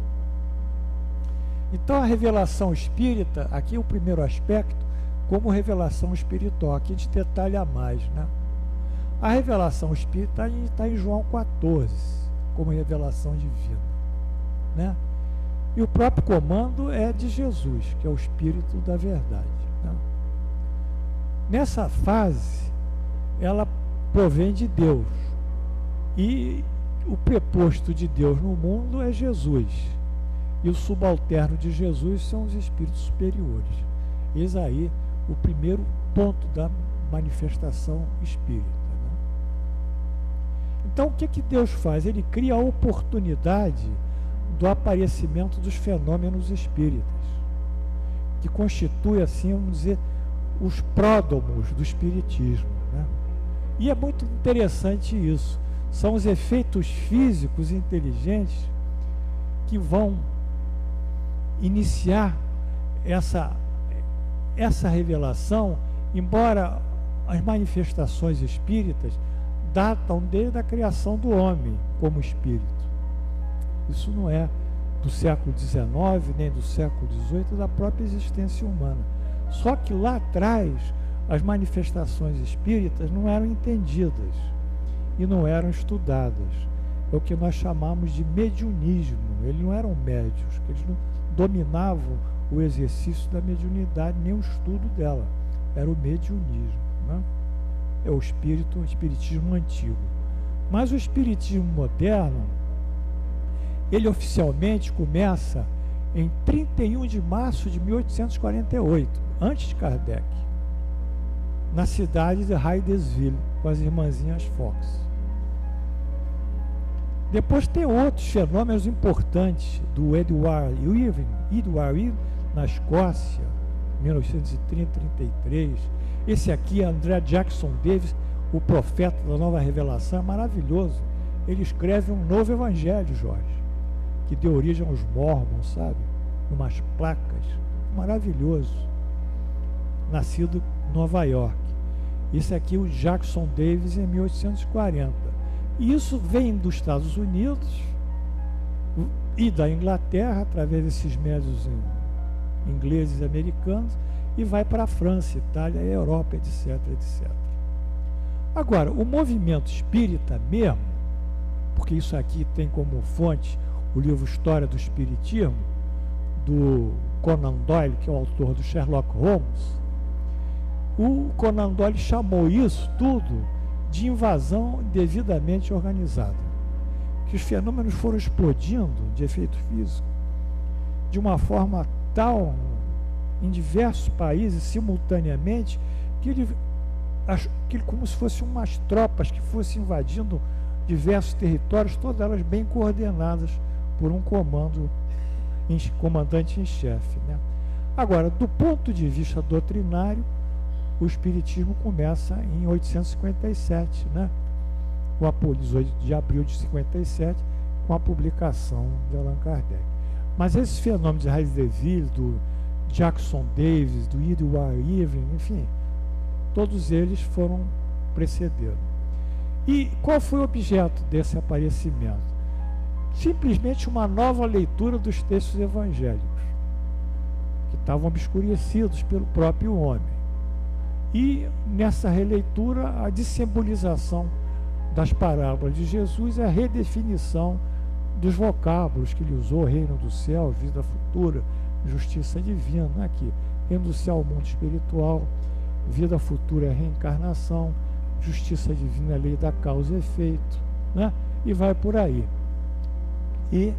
Então a revelação espírita, aqui é o primeiro aspecto, como revelação espiritual. Aqui a gente detalha mais, né? A revelação espírita está em João 14, como revelação divina, né? E o próprio comando é de Jesus, que é o Espírito da Verdade, né? Nessa fase, ela provém de Deus. E o preposto de Deus no mundo é Jesus. E o subalterno de Jesus são os espíritos superiores. Eis aí o primeiro ponto da manifestação espírita, né? Então, o que Deus faz? Ele cria a oportunidade do aparecimento dos fenômenos espíritas, que constitui, assim, vamos dizer, os pródomos do espiritismo, né? E é muito interessante isso. São os efeitos físicos inteligentes que vão iniciar essa revelação, embora as manifestações espíritas datam desde a criação do homem como espírito. Isso não é do século XIX, nem do século XVIII, da própria existência humana. Só que lá atrás, as manifestações espíritas não eram entendidas e não eram estudadas. É o que nós chamamos de mediunismo. Eles não eram médios, eles não dominavam o exercício da mediunidade, nem o estudo dela. Era o mediunismo, né? É o espiritismo antigo. Mas o espiritismo moderno, ele oficialmente começa em 31 de março de 1848, antes de Kardec, na cidade de Hydesville, com as irmãzinhas Fox. Depois tem outros fenômenos importantes do Edward Irving, na Escócia, 1930-33. Esse aqui é André Jackson Davis, o profeta da nova revelação, é maravilhoso. Ele escreve um novo evangelho, Jorge, que deu origem aos Mormons, sabe? Umas placas, maravilhoso. Nascido em Nova York. Esse aqui é o Jackson Davis, em 1840. E isso vem dos Estados Unidos e da Inglaterra, através desses médios ingleses e americanos, e vai para a França, Itália, Europa, etc, etc. Agora, o movimento espírita mesmo, porque isso aqui tem como fonte o livro História do Espiritismo, do Conan Doyle, que é o autor do Sherlock Holmes. O Conan Doyle chamou isso tudo de invasão devidamente organizada. Que os fenômenos foram explodindo de efeito físico de uma forma tal em diversos países simultaneamente que ele como se fossem umas tropas que fossem invadindo diversos territórios, todas elas bem coordenadas por um comandante em chefe, né? Agora, do ponto de vista doutrinário, o Espiritismo começa em 857, né? Com 18 de abril de 57, com a publicação de Allan Kardec. Mas esses fenômenos de Hydesville, do Jackson Davis, do Edward Irving, enfim, todos eles foram precedendo. E qual foi o objeto desse aparecimento? Simplesmente uma nova leitura dos textos evangélicos, que estavam obscurecidos pelo próprio homem. E nessa releitura, a dessimbolização das parábolas de Jesus é a redefinição dos vocábulos que ele usou: reino do céu, vida futura, justiça divina, aqui. Reino do céu, mundo espiritual, vida futura é reencarnação, justiça divina é lei da causa e efeito, né? E vai por aí. E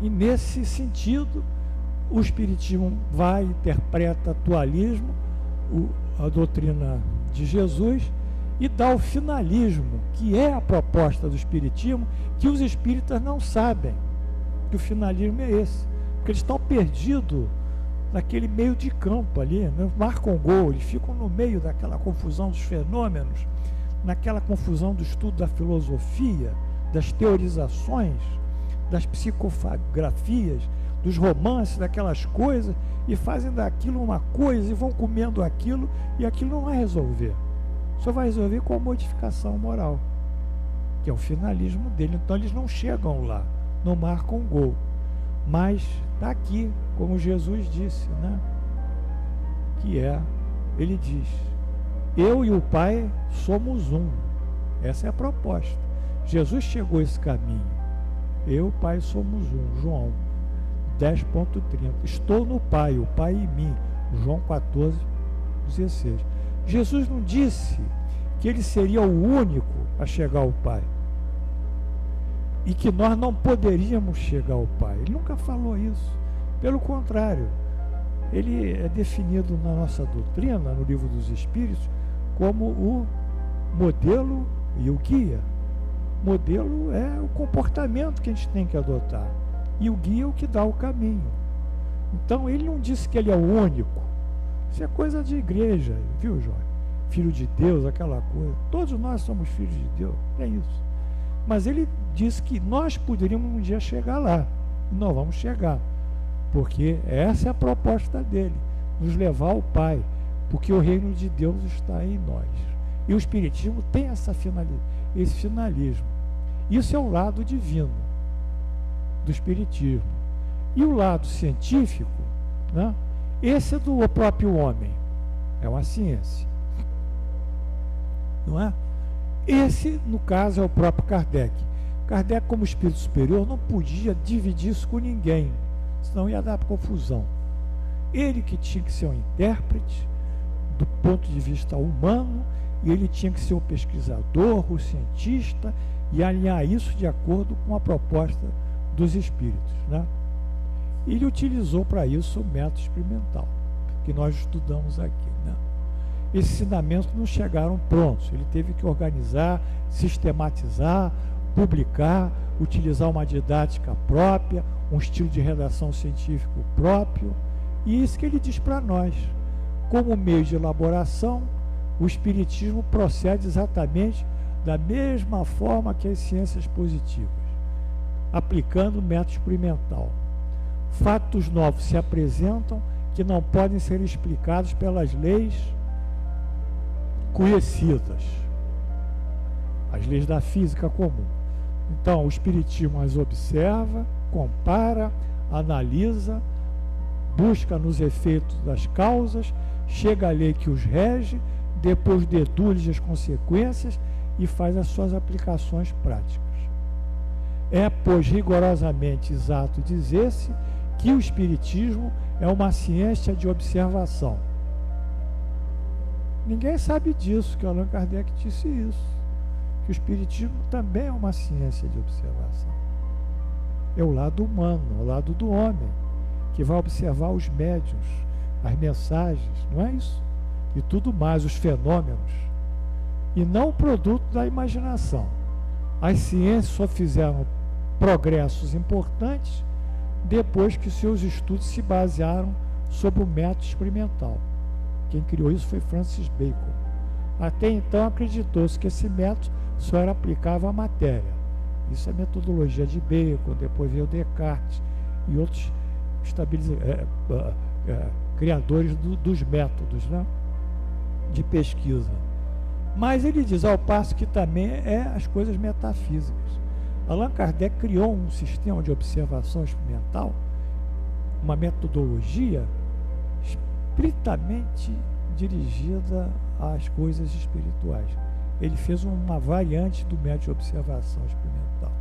nesse sentido, o Espiritismo interpreta atualismo, a doutrina de Jesus, e dá o finalismo, que é a proposta do Espiritismo, que os espíritas não sabem que o finalismo é esse, porque eles estão perdidos naquele meio de campo ali, não marcam gol, eles ficam no meio daquela confusão dos fenômenos, naquela confusão do estudo da filosofia, das teorizações, das psicografias, dos romances, daquelas coisas, e fazem daquilo uma coisa e vão comendo aquilo, e aquilo não vai resolver. Só vai resolver com a modificação moral, que é o finalismo dele. Então eles não chegam lá, não marcam gol. Mas está aqui, como Jesus disse, né? Que é, ele diz, eu e o Pai somos um. Essa é a proposta. Jesus chegou a esse caminho. Eu e o Pai somos um. João 10.30. Estou no Pai, o Pai em mim. João 14:16. Jesus não disse que ele seria o único a chegar ao Pai e que nós não poderíamos chegar ao Pai. Ele nunca falou isso. Pelo contrário, ele é definido na nossa doutrina, no Livro dos Espíritos, como o modelo e o guia. Modelo é o comportamento que a gente tem que adotar, e o guia é o que dá o caminho. Então ele não disse que ele é o único. Isso é coisa de igreja, viu, Jorge? Filho de Deus, aquela coisa. Todos nós somos filhos de Deus, é isso. Mas ele disse que nós poderíamos um dia chegar lá. E nós vamos chegar, porque essa é a proposta dele, nos levar ao Pai, porque o reino de Deus está em nós. E o Espiritismo tem esse finalismo. Isso é o lado divino do Espiritismo. E o lado científico, né? Esse é do próprio homem, é uma ciência, não é? Esse, no caso, é o próprio Kardec. Kardec, como espírito superior, não podia dividir isso com ninguém, senão ia dar confusão. Ele que tinha que ser um intérprete do ponto de vista humano, e ele tinha que ser o pesquisador, o cientista, e alinhar isso de acordo com a proposta dos espíritos, né? Ele utilizou para isso o método experimental, que nós estudamos aqui, né? Esses ensinamentos não chegaram prontos, ele teve que organizar, sistematizar, publicar, utilizar uma didática própria, um estilo de redação científico próprio, e isso que ele diz para nós. Como meio de elaboração, o Espiritismo procede exatamente da mesma forma que as ciências positivas, aplicando o método experimental. Fatos novos se apresentam que não podem ser explicados pelas leis conhecidas, as leis da física comum. Então, o Espiritismo as observa, compara, analisa, busca nos efeitos das causas, chega à lei que os rege, depois deduz as consequências e faz as suas aplicações práticas. É, pois, rigorosamente exato dizer-se que o Espiritismo é uma ciência de observação. Ninguém sabe disso, que Allan Kardec disse isso, que o Espiritismo também é uma ciência de observação. É o lado humano, é o lado do homem, que vai observar os médiuns, as mensagens, não é isso? E tudo mais, os fenômenos, e não o produto da imaginação. As ciências só fizeram progressos importantes depois que seus estudos se basearam sobre o método experimental. Quem criou isso foi Francis Bacon. Até então acreditou-se que esse método só era aplicável à matéria. Isso é a metodologia de Bacon, depois veio Descartes e outros criadores dos métodos, né, de pesquisa. Mas ele diz, ao passo que também é as coisas metafísicas. Allan Kardec criou um sistema de observação experimental, uma metodologia estritamente dirigida às coisas espirituais. Ele fez uma variante do método de observação experimental.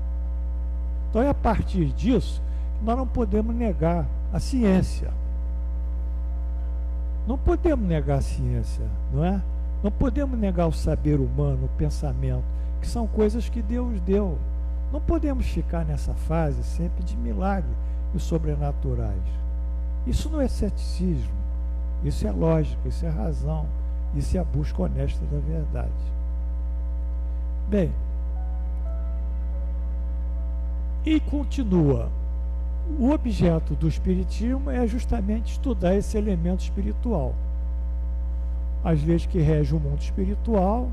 Então é a partir disso que nós não podemos negar a ciência. Não podemos negar a ciência, não é? Não podemos negar o saber humano, o pensamento, que são coisas que Deus deu. Não podemos ficar nessa fase sempre de milagres e sobrenaturais. Isso não é ceticismo, isso é lógica, isso é razão, isso é a busca honesta da verdade. Bem, e continua. O objeto do espiritismo é justamente estudar esse elemento espiritual. As leis que regem o mundo espiritual,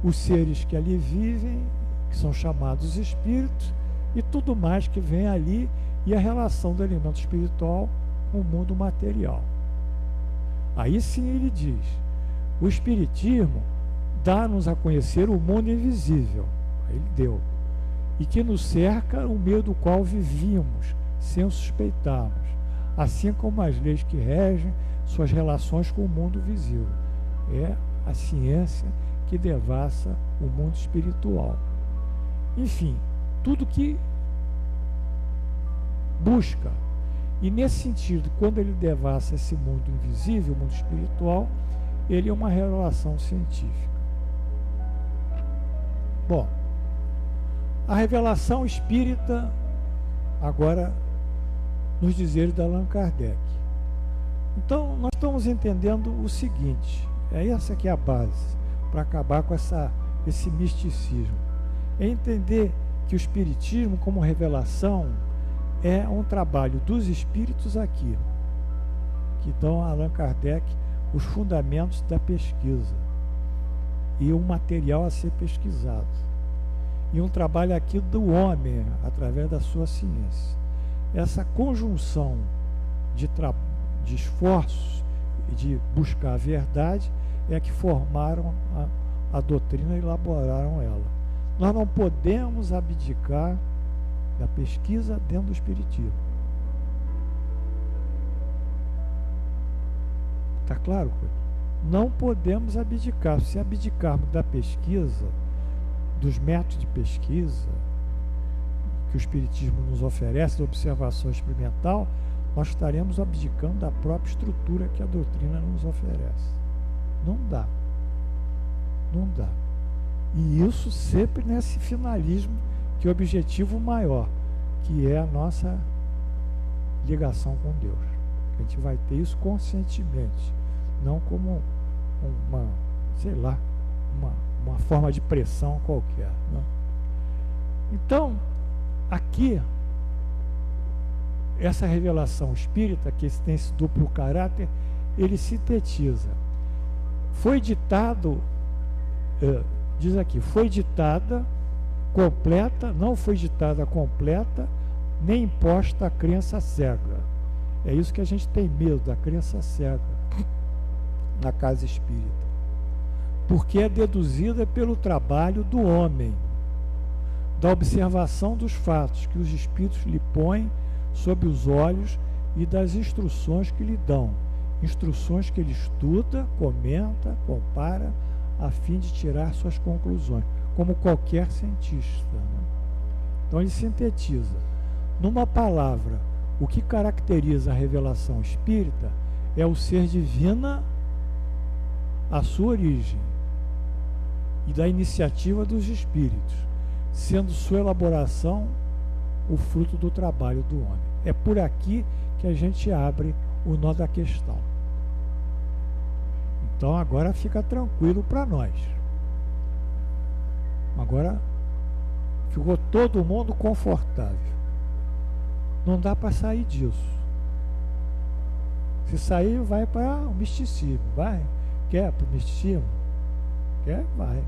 os seres que ali vivem, que são chamados espíritos, e tudo mais que vem ali, e a relação do elemento espiritual com o mundo material. Aí sim ele diz: o espiritismo dá-nos a conhecer o mundo invisível, aí ele deu, e que nos cerca, o meio do qual vivíamos, sem suspeitarmos, assim como as leis que regem suas relações com o mundo visível. É a ciência que devassa o mundo espiritual. Enfim, tudo que busca. E nesse sentido, quando ele devassa esse mundo invisível, o mundo espiritual, ele é uma revelação científica. Bom, a revelação espírita, agora, nos dizeres de Allan Kardec. Então, nós estamos entendendo o seguinte, essa que é a base, para acabar com esse misticismo. É entender que o espiritismo, como revelação, é um trabalho dos espíritos aqui, que dão a Allan Kardec os fundamentos da pesquisa e o material a ser pesquisado. E um trabalho aqui do homem, através da sua ciência. Essa conjunção de esforços e de buscar a verdade é que formaram a doutrina e elaboraram ela. Nós não podemos abdicar da pesquisa dentro do espiritismo. Está claro? Não podemos abdicar. Se abdicarmos da pesquisa, dos métodos de pesquisa que o espiritismo nos oferece, da observação experimental, nós estaremos abdicando da própria estrutura que a doutrina nos oferece. Não dá. Não dá. E isso sempre nesse finalismo, que é o objetivo maior, que é a nossa ligação com Deus. A gente vai ter isso conscientemente, não como uma forma de pressão qualquer, né? Então, aqui, essa revelação espírita, que tem esse duplo caráter, ele sintetiza. Foi ditado, diz aqui, foi ditada completa, não foi ditada completa, nem imposta a crença cega. É isso que a gente tem medo, da crença cega na casa espírita. Porque é deduzida pelo trabalho do homem, da observação dos fatos que os espíritos lhe põem sob os olhos e das instruções que lhe dão. Instruções que ele estuda, comenta, compara, a fim de tirar suas conclusões, como qualquer cientista, né? Então ele sintetiza. Numa palavra, o que caracteriza a revelação espírita é o ser divina, a sua origem, e da iniciativa dos espíritos, sendo sua elaboração o fruto do trabalho do homem. É por aqui que a gente abre o nó da questão. Então agora fica tranquilo para nós. Agora ficou todo mundo confortável. Não dá para sair disso. Se sair, vai para o misticismo. Vai? Quer para o misticismo? Quer? Vai.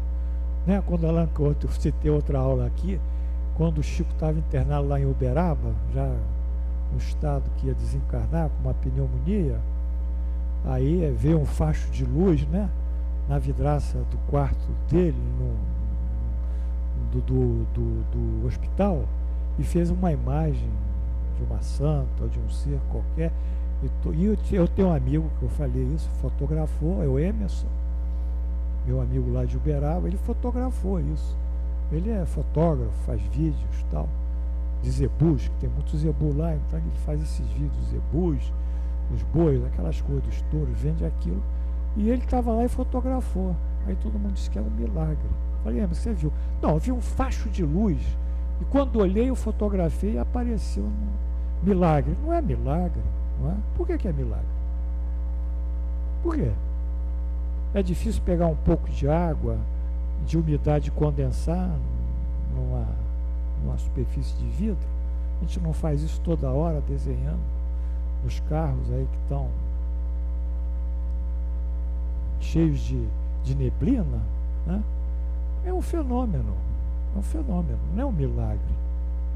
Né? Quando Allan Kardec, eu citei outra aula aqui, quando o Chico estava internado lá em Uberaba, já no estado que ia desencarnar com uma pneumonia, aí veio um facho de luz, né, na vidraça do quarto dele, do hospital, e fez uma imagem de uma santa ou de um ser qualquer. E eu tenho um amigo que eu falei isso, fotografou, é o Emerson, meu amigo lá de Uberaba, ele fotografou isso. Ele é fotógrafo, faz vídeos e tal, de zebus, que tem muitos zebus lá, então ele faz esses vídeos dos zebus, os bois, aquelas coisas dos touros, vende aquilo. E ele estava lá e fotografou. Aí todo mundo disse que era um milagre. Falei, mas você viu? Não, eu vi um facho de luz, e quando olhei, eu fotografei e apareceu um milagre. Não é milagre, não é? Por que é milagre? Por quê? É difícil pegar um pouco de água, de umidade condensar numa superfície de vidro. A gente não faz isso toda hora desenhando nos carros aí que estão cheios de neblina, né? É um fenômeno, não é um milagre.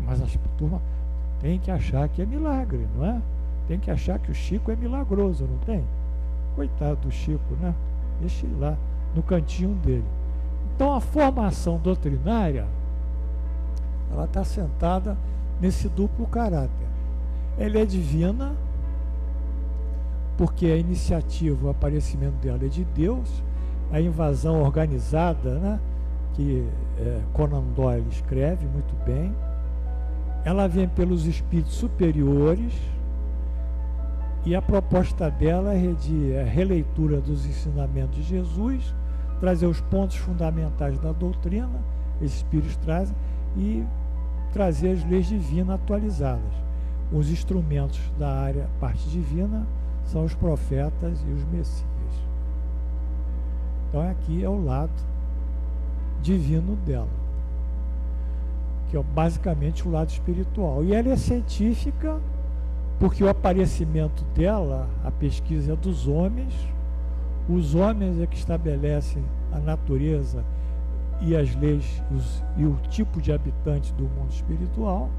Mas a turma tem que achar que é milagre, não é? Tem que achar que o Chico é milagroso, não tem? Coitado do Chico, né? Deixa ele lá no cantinho dele. Então a formação doutrinária, ela está sentada nesse duplo caráter. Ela é divina, porque a iniciativa, o aparecimento dela é de Deus, a invasão organizada, né, que Conan Doyle escreve muito bem, ela vem pelos espíritos superiores, e a proposta dela é de releitura dos ensinamentos de Jesus, trazer os pontos fundamentais da doutrina, esses espíritos trazem, e trazer as leis divinas atualizadas. Os instrumentos da área parte divina são os profetas e os messias. Então aqui é o lado divino dela, que é basicamente o lado espiritual. E ela é científica porque o aparecimento dela, a pesquisa é dos homens, os homens é que estabelecem a natureza e as leis e o tipo de habitante do mundo espiritual.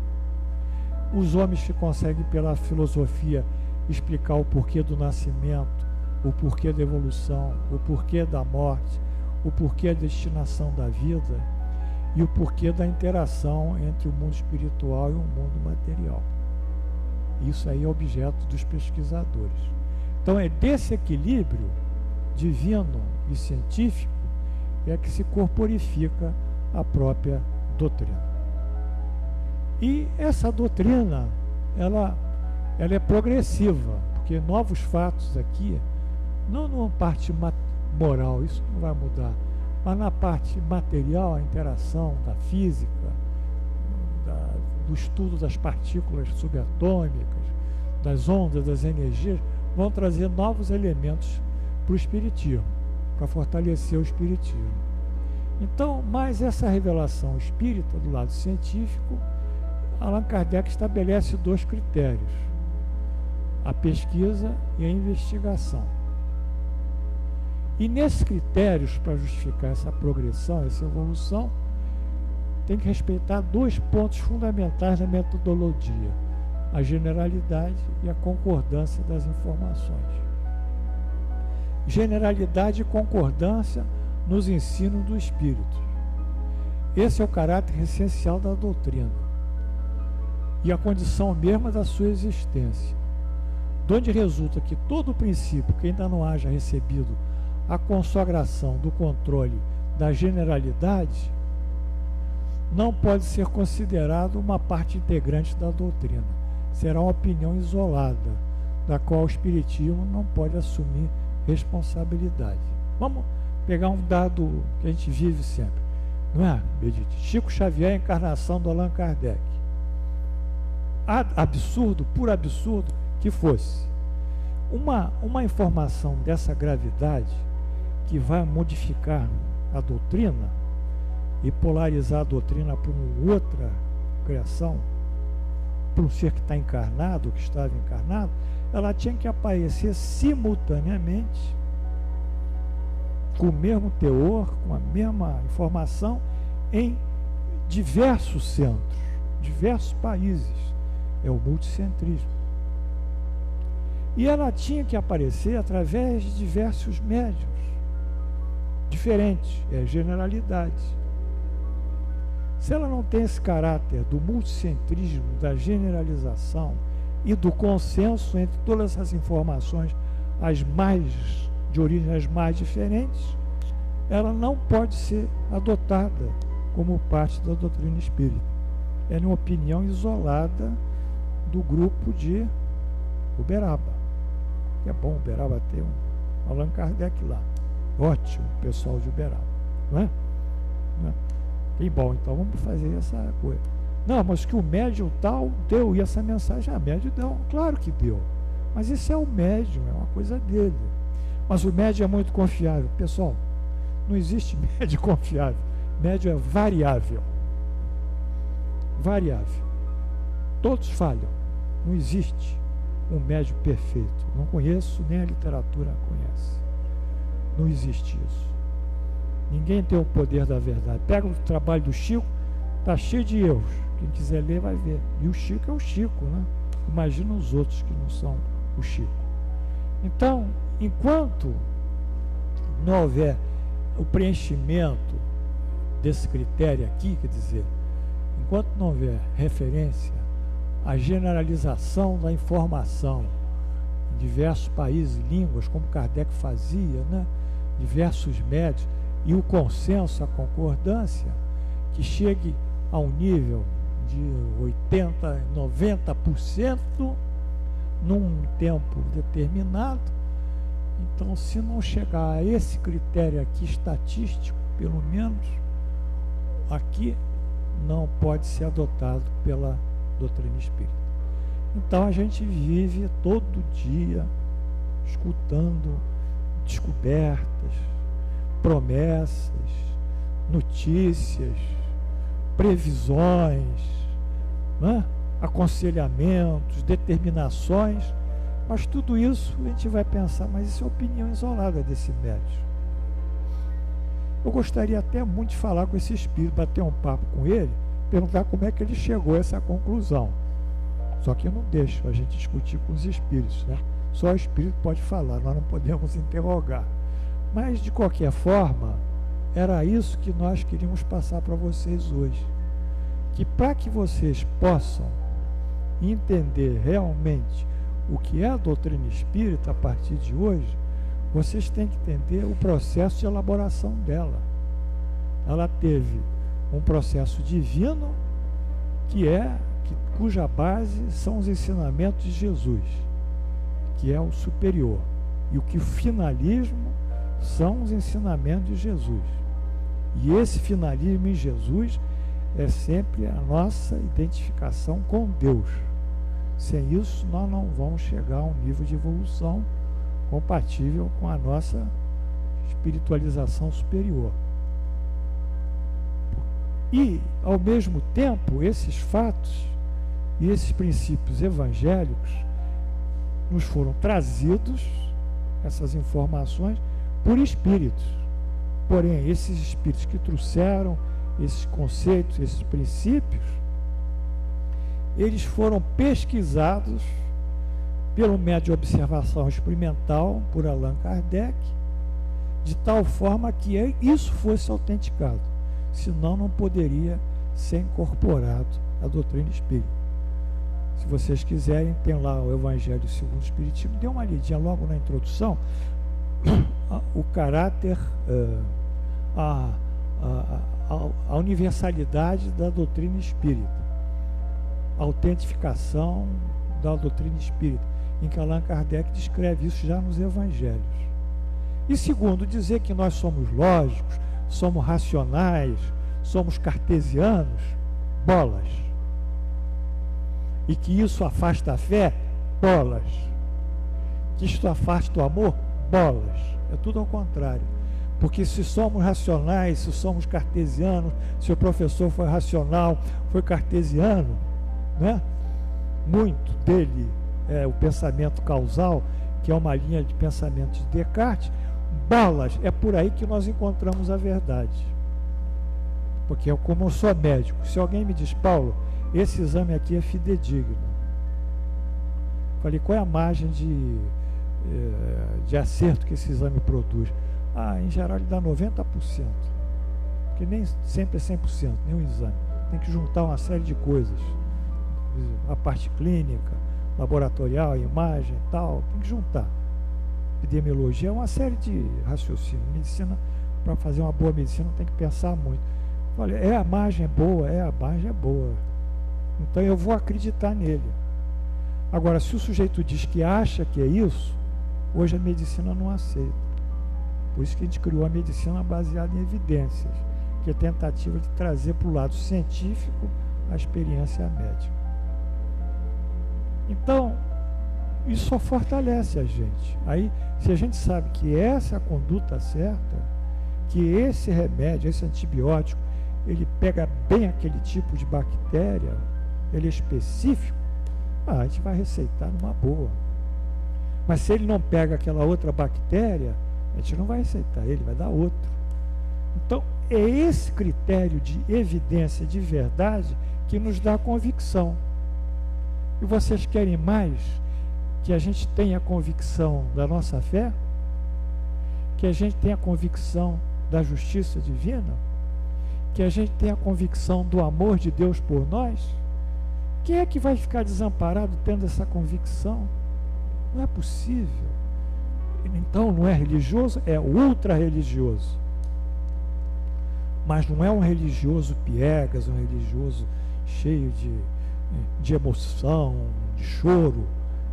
Os homens que conseguem pela filosofia explicar o porquê do nascimento, o porquê da evolução, o porquê da morte, o porquê da destinação da vida e o porquê da interação entre o mundo espiritual e o mundo material. Isso aí é objeto dos pesquisadores. Então é desse equilíbrio divino e científico é que se corporifica a própria doutrina. E essa doutrina, ela é progressiva, porque novos fatos aqui, não numa parte moral, isso não vai mudar, mas na parte material, a interação da física, do estudo das partículas subatômicas, das ondas, das energias, vão trazer novos elementos para o espiritismo, para fortalecer o espiritismo. Então, mais essa revelação espírita do lado científico, Allan Kardec estabelece dois critérios: a pesquisa e a investigação. E nesses critérios, para justificar essa progressão, essa evolução, tem que respeitar dois pontos fundamentais da metodologia: a generalidade e a concordância das informações. Generalidade e concordância nos ensinos do Espírito. Esse é o caráter essencial da doutrina e a condição mesma da sua existência, de onde resulta que todo princípio que ainda não haja recebido a consagração do controle da generalidade não pode ser considerado uma parte integrante da doutrina. Será uma opinião isolada, da qual o Espiritismo não pode assumir responsabilidade. Vamos pegar um dado que a gente vive sempre, não é, Bedite? Chico Xavier, a encarnação do Allan Kardec. Absurdo, por absurdo que fosse, uma informação dessa gravidade que vai modificar a doutrina e polarizar a doutrina para uma outra criação, para um ser que está encarnado, que estava encarnado, ela tinha que aparecer simultaneamente, com o mesmo teor, com a mesma informação, em diversos centros, diversos países. É o multicentrismo. E ela tinha que aparecer através de diversos médiuns diferentes, é generalidade. Se ela não tem esse caráter do multicentrismo, da generalização e do consenso entre todas essas informações, de origens mais diferentes, ela não pode ser adotada como parte da doutrina espírita. É uma opinião isolada do grupo de Uberaba. É bom Uberaba ter um Allan Kardec lá. Ótimo, pessoal de Uberaba. Não é? Não é? E bom, então vamos fazer essa coisa. Não, mas que o médium tal deu, e essa mensagem, a médium deu. Claro que deu. Mas esse é o médium, é uma coisa dele. Mas o médium é muito confiável. Pessoal, Não existe médio confiável. Médio é variável. Variável. Todos falham. Não existe um médio perfeito. Não conheço, nem a literatura conhece. Não existe isso. Ninguém tem o poder da verdade. Pega o trabalho do Chico, está cheio de erros. Quem quiser ler vai ver. E o Chico é o Chico, né? Imagina os outros que não são o Chico. Então, enquanto não houver o preenchimento desse critério aqui, quer dizer, enquanto não houver referência à generalização da informação em diversos países e línguas, como Kardec fazia, né? Diversos médios, e o consenso, a concordância, que chegue a um nível de 80%, 90% num tempo determinado. Então, se não chegar a esse critério aqui estatístico, pelo menos, aqui não pode ser adotado pela doutrina espírita. Então, a gente vive todo dia escutando descobertas, promessas, notícias, previsões, né? Aconselhamentos, determinações, mas tudo isso a gente vai pensar, mas isso é opinião isolada desse médium. Eu gostaria até muito de falar com esse espírito, bater um papo com ele, perguntar como é que ele chegou a essa conclusão. Só que eu não deixo a gente discutir com os espíritos, né? Só o espírito pode falar, nós não podemos interrogar. Mas, de qualquer forma, era isso que nós queríamos passar para vocês hoje. Que para que vocês possam entender realmente o que é a doutrina espírita a partir de hoje, vocês têm que entender o processo de elaboração dela. Ela teve um processo divino cuja base são os ensinamentos de Jesus, que é o superior, e o que o finalismo são os ensinamentos de Jesus. E esse finalismo em Jesus é sempre a nossa identificação com Deus. Sem isso, nós não vamos chegar a um nível de evolução compatível com a nossa espiritualização superior. E, ao mesmo tempo, esses fatos e esses princípios evangélicos nos foram trazidos, essas informações, por espíritos. Porém, esses espíritos que trouxeram esses conceitos, esses princípios, eles foram pesquisados pelo método de observação experimental por Allan Kardec, de tal forma que isso fosse autenticado, senão não poderia ser incorporado à doutrina espírita. Se vocês quiserem, tem lá o Evangelho segundo o Espiritismo, dê uma lidinha logo na introdução, o caráter, a universalidade da doutrina espírita, a autentificação da doutrina espírita, em que Allan Kardec descreve isso já nos Evangelhos. E segundo, dizer que nós somos lógicos, somos racionais, somos cartesianos, bolas. E que isso afasta a fé, bolas. Que isso afasta o amor, bolas. É tudo ao contrário. Porque se somos racionais, se somos cartesianos, se o professor foi racional, foi cartesiano, né? Muito dele é o pensamento causal, que é uma linha de pensamento de Descartes, bolas, é por aí que nós encontramos a verdade. Porque eu, como eu sou médico, se alguém me diz, Paulo, esse exame aqui é fidedigno. Falei, qual é a margem de acerto que esse exame produz? Em geral ele dá 90%, porque nem sempre é 100%, nenhum exame. Tem que juntar uma série de coisas, a parte clínica, laboratorial, imagem e tal, tem que juntar. Epidemiologia é uma série de raciocínios. Medicina, para fazer uma boa medicina, tem que pensar muito. Olha, a margem é boa, a margem é boa. Então eu vou acreditar nele. Agora, se o sujeito diz que acha que é isso, hoje a medicina não aceita. Por isso que a gente criou a medicina baseada em evidências, que é a tentativa de trazer para o lado científico a experiência médica. Então, isso só fortalece a gente. Aí, se a gente sabe que essa é a conduta certa, que esse remédio, esse antibiótico, ele pega bem aquele tipo de bactéria, ele é específico, a gente vai receitar numa boa. Mas se ele não pega aquela outra bactéria, a gente não vai receitar ele, vai dar outro. Então, é esse critério de evidência de verdade que nos dá convicção. E vocês querem mais que a gente tenha a convicção da nossa fé? Que a gente tenha a convicção da justiça divina? Que a gente tenha a convicção do amor de Deus por nós? Quem é que vai ficar desamparado tendo essa convicção? Não é possível. Então não é religioso, é ultra religioso. Mas não é um religioso piegas, um religioso cheio de emoção, de choro.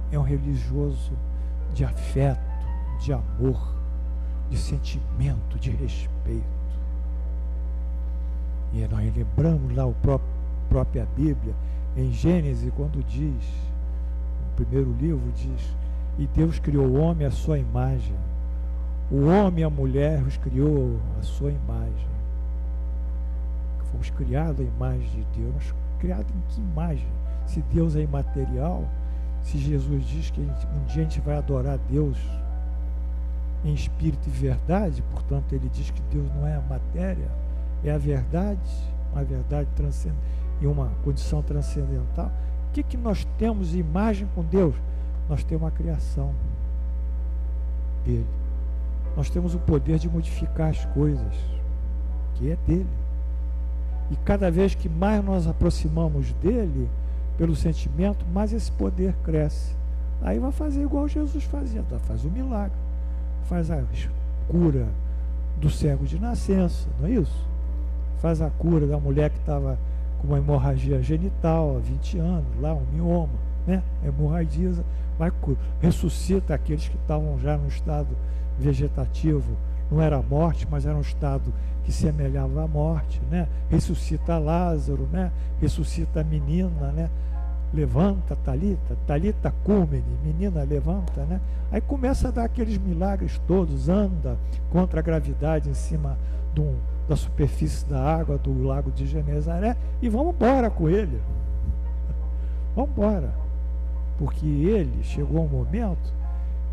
É um religioso de afeto, de amor, de sentimento, de respeito. E nós lembramos lá a própria Bíblia, em Gênesis, quando diz, no primeiro livro diz, e Deus criou o homem à sua imagem. O homem e a mulher os criou à sua imagem. Fomos criados à imagem de Deus. Mas criados em que imagem? Se Deus é imaterial, se Jesus diz que um dia a gente vai adorar Deus em espírito e verdade, portanto ele diz que Deus não é a matéria, é a verdade, uma verdade transcendente e uma condição transcendental. O que nós temos imagem com Deus? Nós temos a criação dele. Nós temos o poder de modificar as coisas, que é dele. E cada vez que mais nós aproximamos dele, pelo sentimento, mais esse poder cresce. Aí vai fazer igual Jesus fazia, faz o milagre, faz a cura do cego de nascença, não é isso? Faz a cura da mulher que estava com uma hemorragia genital há 20 anos, lá um mioma, né? Hemorragia, ressuscita aqueles que estavam já no estado vegetativo, não era a morte, mas era um estado que semelhava à morte, né? Ressuscita Lázaro, né? Ressuscita a menina, né? Levanta, Talita cúmene, menina levanta, né? Aí começa a dar aqueles milagres todos, anda contra a gravidade em cima da superfície da água do lago de Genezaré e vamos embora com ele. Vamos embora. Porque ele chegou a um momento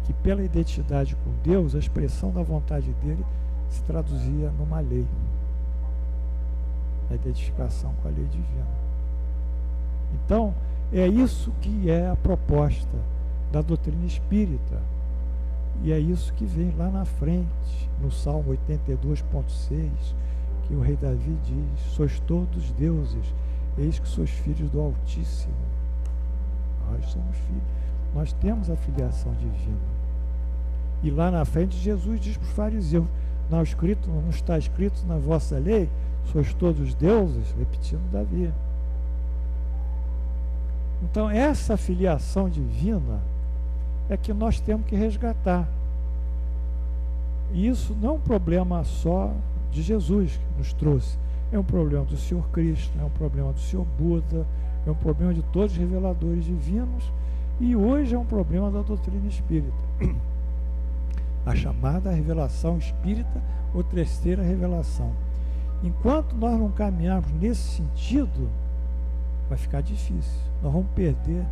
que pela identidade com Deus, a expressão da vontade dele se traduzia numa lei. A identificação com a lei divina. Então, é isso que é a proposta da doutrina espírita. E é isso que vem lá na frente, no Salmo 82.6, que o rei Davi diz: sois todos deuses, eis que sois filhos do Altíssimo. Nós somos filhos, nós temos a filiação divina. E lá na frente Jesus diz para os fariseus: não está escrito na vossa lei, sois todos deuses, repetindo Davi. Então essa filiação divina é que nós temos que resgatar. E isso não é um problema só de Jesus que nos trouxe, é um problema do Senhor Cristo, é um problema do Senhor Buda, é um problema de todos os reveladores divinos, e hoje é um problema da doutrina espírita. A chamada revelação espírita ou terceira revelação. Enquanto nós não caminharmos nesse sentido, vai ficar difícil. Nós vamos perder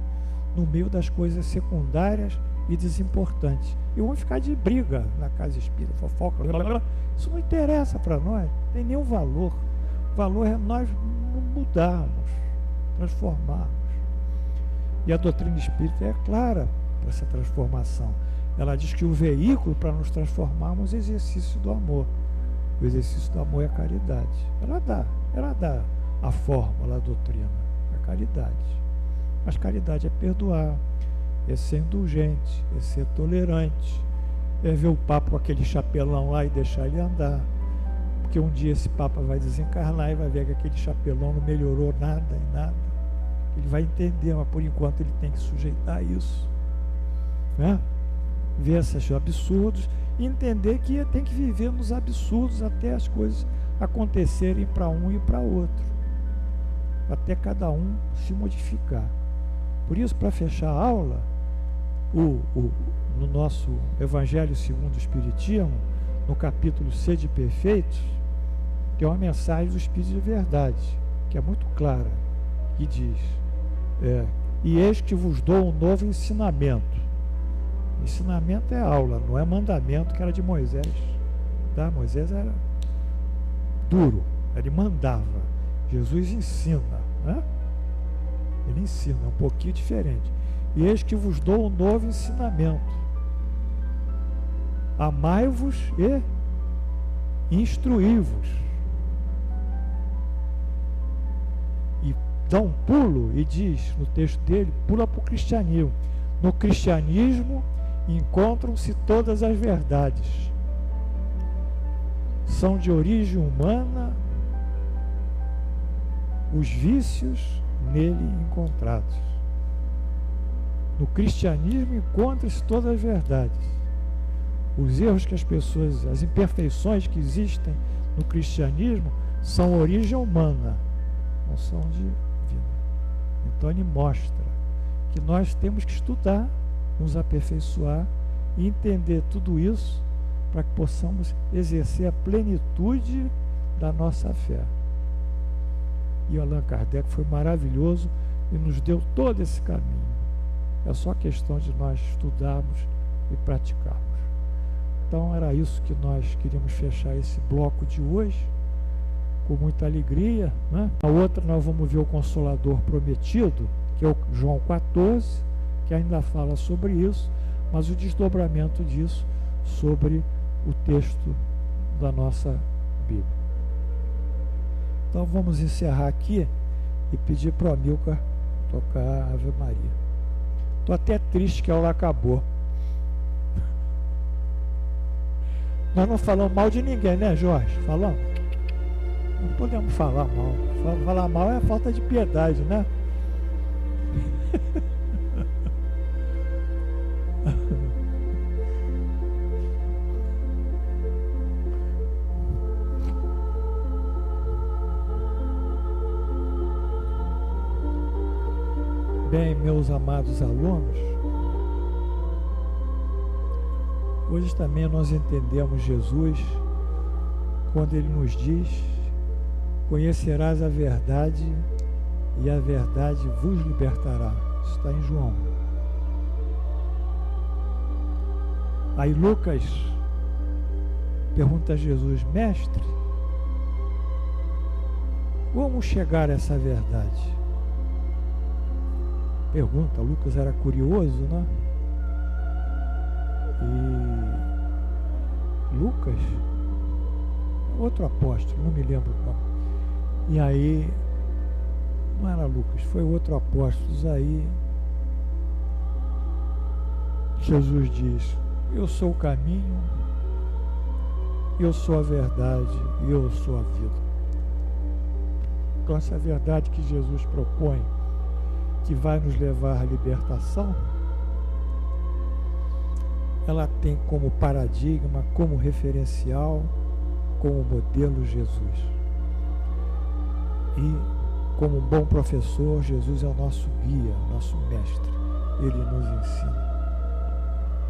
no meio das coisas secundárias e desimportantes. E vamos ficar de briga na casa espírita, fofoca. Isso não interessa para nós, não tem nenhum valor. O valor é nós mudarmos, transformarmos. E a doutrina espírita é clara para essa transformação. Ela diz que o veículo para nos transformarmos é o exercício do amor. O exercício do amor é a caridade. Ela dá a fórmula, a doutrina, a caridade. Mas caridade é perdoar, é ser indulgente, é ser tolerante, é ver o Papa com aquele chapelão lá e deixar ele andar. Porque um dia esse Papa vai desencarnar e vai ver que aquele chapelão não melhorou nada em nada. Ele vai entender, mas por enquanto ele tem que sujeitar isso, né? Ver esses absurdos e entender que tem que viver nos absurdos até as coisas acontecerem para um e para outro, até cada um se modificar. Por isso, para fechar a aula, no nosso Evangelho segundo o Espiritismo, no capítulo Sede Perfeitos, tem uma mensagem do Espírito de Verdade, que é muito clara, que diz, e eis que vos dou um novo ensinamento. Ensinamento é aula, não é mandamento, que era de Moisés. Tá? Moisés era duro, ele mandava. Jesus ensina, né? Ele ensina, é um pouquinho diferente. E eis que vos dou um novo ensinamento. Amai-vos e instruí-vos. E dá um pulo e diz no texto dele, pula para o cristianismo. No cristianismo encontram-se todas as verdades. São de origem humana os vícios nele encontrados. No cristianismo encontram-se todas as verdades. Os erros que as pessoas, as imperfeições que existem no cristianismo são origem humana, não são divina. Então ele mostra que nós temos que estudar, nos aperfeiçoar e entender tudo isso para que possamos exercer a plenitude da nossa fé. E Allan Kardec foi maravilhoso e nos deu todo esse caminho. É só questão de nós estudarmos e praticarmos. Então era isso que nós queríamos fechar esse bloco de hoje, com muita alegria, né? A outra nós vamos ver o Consolador Prometido, que é o João 14, que ainda fala sobre isso, mas o desdobramento disso sobre o texto da nossa Bíblia. Então vamos encerrar aqui e pedir para o Amilcar tocar a Ave Maria. Estou até triste que a aula acabou. Nós não falamos mal de ninguém, né, Jorge? Falamos? Não podemos falar mal. Falar mal é falta de piedade, né? Bem, meus amados alunos, hoje também nós entendemos Jesus quando ele nos diz: conhecerás a verdade e a verdade vos libertará. Isso está em João. Aí Lucas pergunta a Jesus: mestre, como chegar a essa verdade? Pergunta, Lucas era curioso, né? E Lucas, outro apóstolo, não me lembro qual. E aí, não era Lucas, foi outro apóstolo. Aí Jesus diz: eu sou o caminho, eu sou a verdade e eu sou a vida. Então essa verdade que Jesus propõe, que vai nos levar à libertação, ela tem como paradigma, como referencial, como modelo Jesus. E como um bom professor, Jesus é o nosso guia, nosso mestre. Ele nos ensina.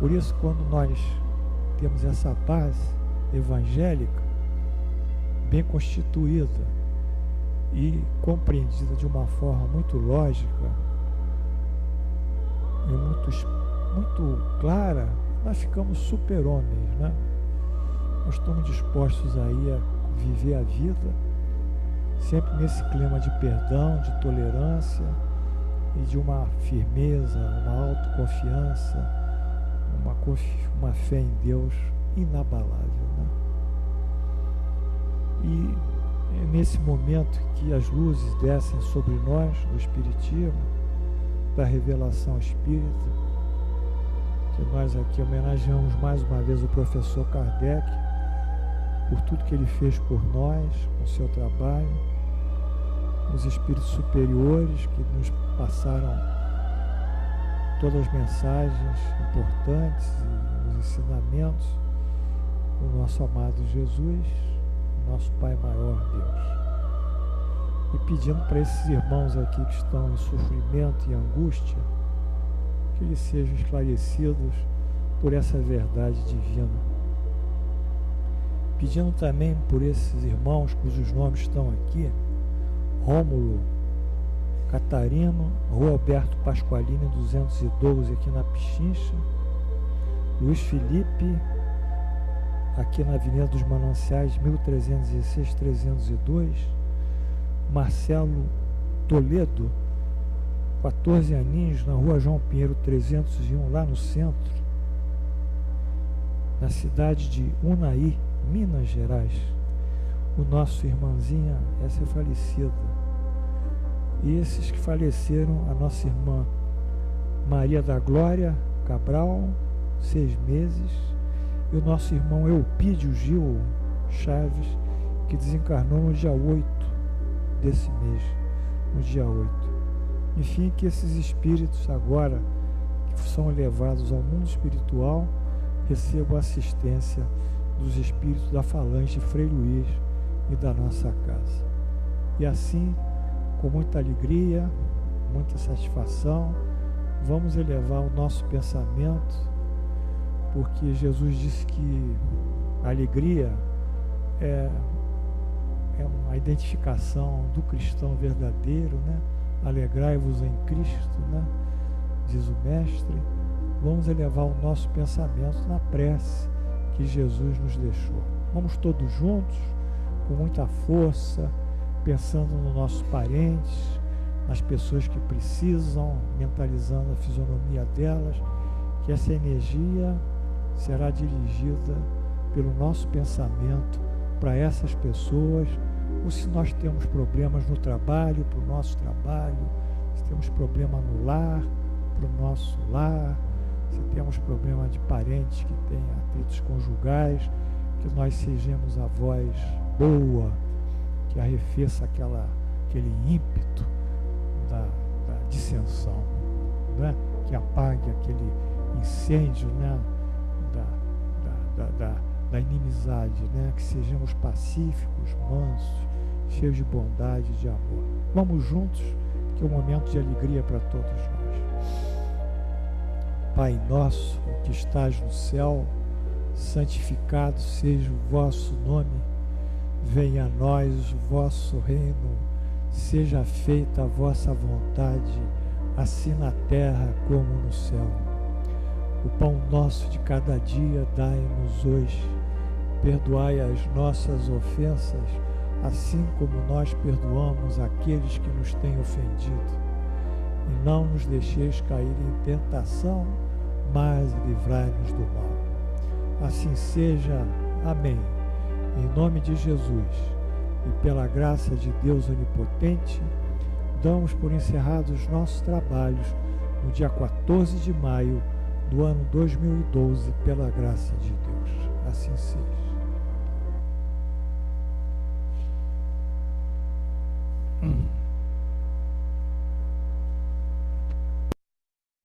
Por isso, quando nós temos essa base evangélica bem constituída e compreendida de uma forma muito lógica e muito clara, nós ficamos super-homens, né? Nós estamos dispostos aí a viver a vida sempre nesse clima de perdão, de tolerância e de uma firmeza, uma autoconfiança, uma fé em Deus inabalável, né? E é nesse momento que as luzes descem sobre nós do Espiritismo, da revelação espírita, que nós aqui homenageamos mais uma vez o professor Kardec por tudo que ele fez por nós, com o seu trabalho, os espíritos superiores que nos passaram todas as mensagens importantes e os ensinamentos do nosso amado Jesus, nosso Pai maior, Deus. E pedindo para esses irmãos aqui que estão em sofrimento e angústia, que eles sejam esclarecidos por essa verdade divina. pedindo também por esses irmãos cujos nomes estão aqui: Rômulo Catarino, Rua Alberto Pasqualini 212 aqui na Pichincha, Luiz Felipe aqui na Avenida dos Mananciais 1316-302, Marcelo Toledo, 14 aninhos, na Rua João Pinheiro 301, lá no centro, na cidade de Unai, Minas Gerais. O nosso irmãzinha, essa é falecida. E esses que faleceram, a nossa irmã Maria da Glória Cabral, 6 meses, e o nosso irmão Eupídio Gil Chaves, que desencarnou no dia 8 desse mês, no dia 8. Enfim, que esses espíritos agora, que são levados ao mundo espiritual, recebam assistência dos espíritos da Falange Frei Luís e da nossa casa. E assim, com muita alegria, muita satisfação, vamos elevar o nosso pensamento, porque Jesus disse que a alegria é uma identificação do cristão verdadeiro, né? Alegrai-vos em Cristo, né? Diz o Mestre. Vamos elevar o nosso pensamento na prece que Jesus nos deixou. Vamos todos juntos, com muita força, pensando nos nossos parentes, nas pessoas que precisam, mentalizando a fisionomia delas, que essa energia será dirigida pelo nosso pensamento para essas pessoas, ou se nós temos problemas no trabalho, para o nosso trabalho, se temos problema no lar, para o nosso lar, se temos problema de parentes que têm atritos conjugais, que nós sejamos a voz boa, que arrefeça aquele ímpeto da dissensão, né? Que apague aquele incêndio, né? Da inimizade, né? Que sejamos pacíficos, mansos, cheios de bondade e de amor. Vamos juntos, que é um momento de alegria para todos nós. Pai nosso, que estás no céu, santificado seja o vosso nome, venha a nós o vosso reino, seja feita a vossa vontade, assim na terra como no céu. O pão nosso de cada dia dai-nos hoje, perdoai as nossas ofensas, assim como nós perdoamos aqueles que nos têm ofendido. E não nos deixeis cair em tentação, mas livrai-nos do mal. Assim seja. Amém. Em nome de Jesus e pela graça de Deus Onipotente, damos por encerrados os nossos trabalhos no dia 14 de maio do ano 2012, pela graça de Deus. Assim seja.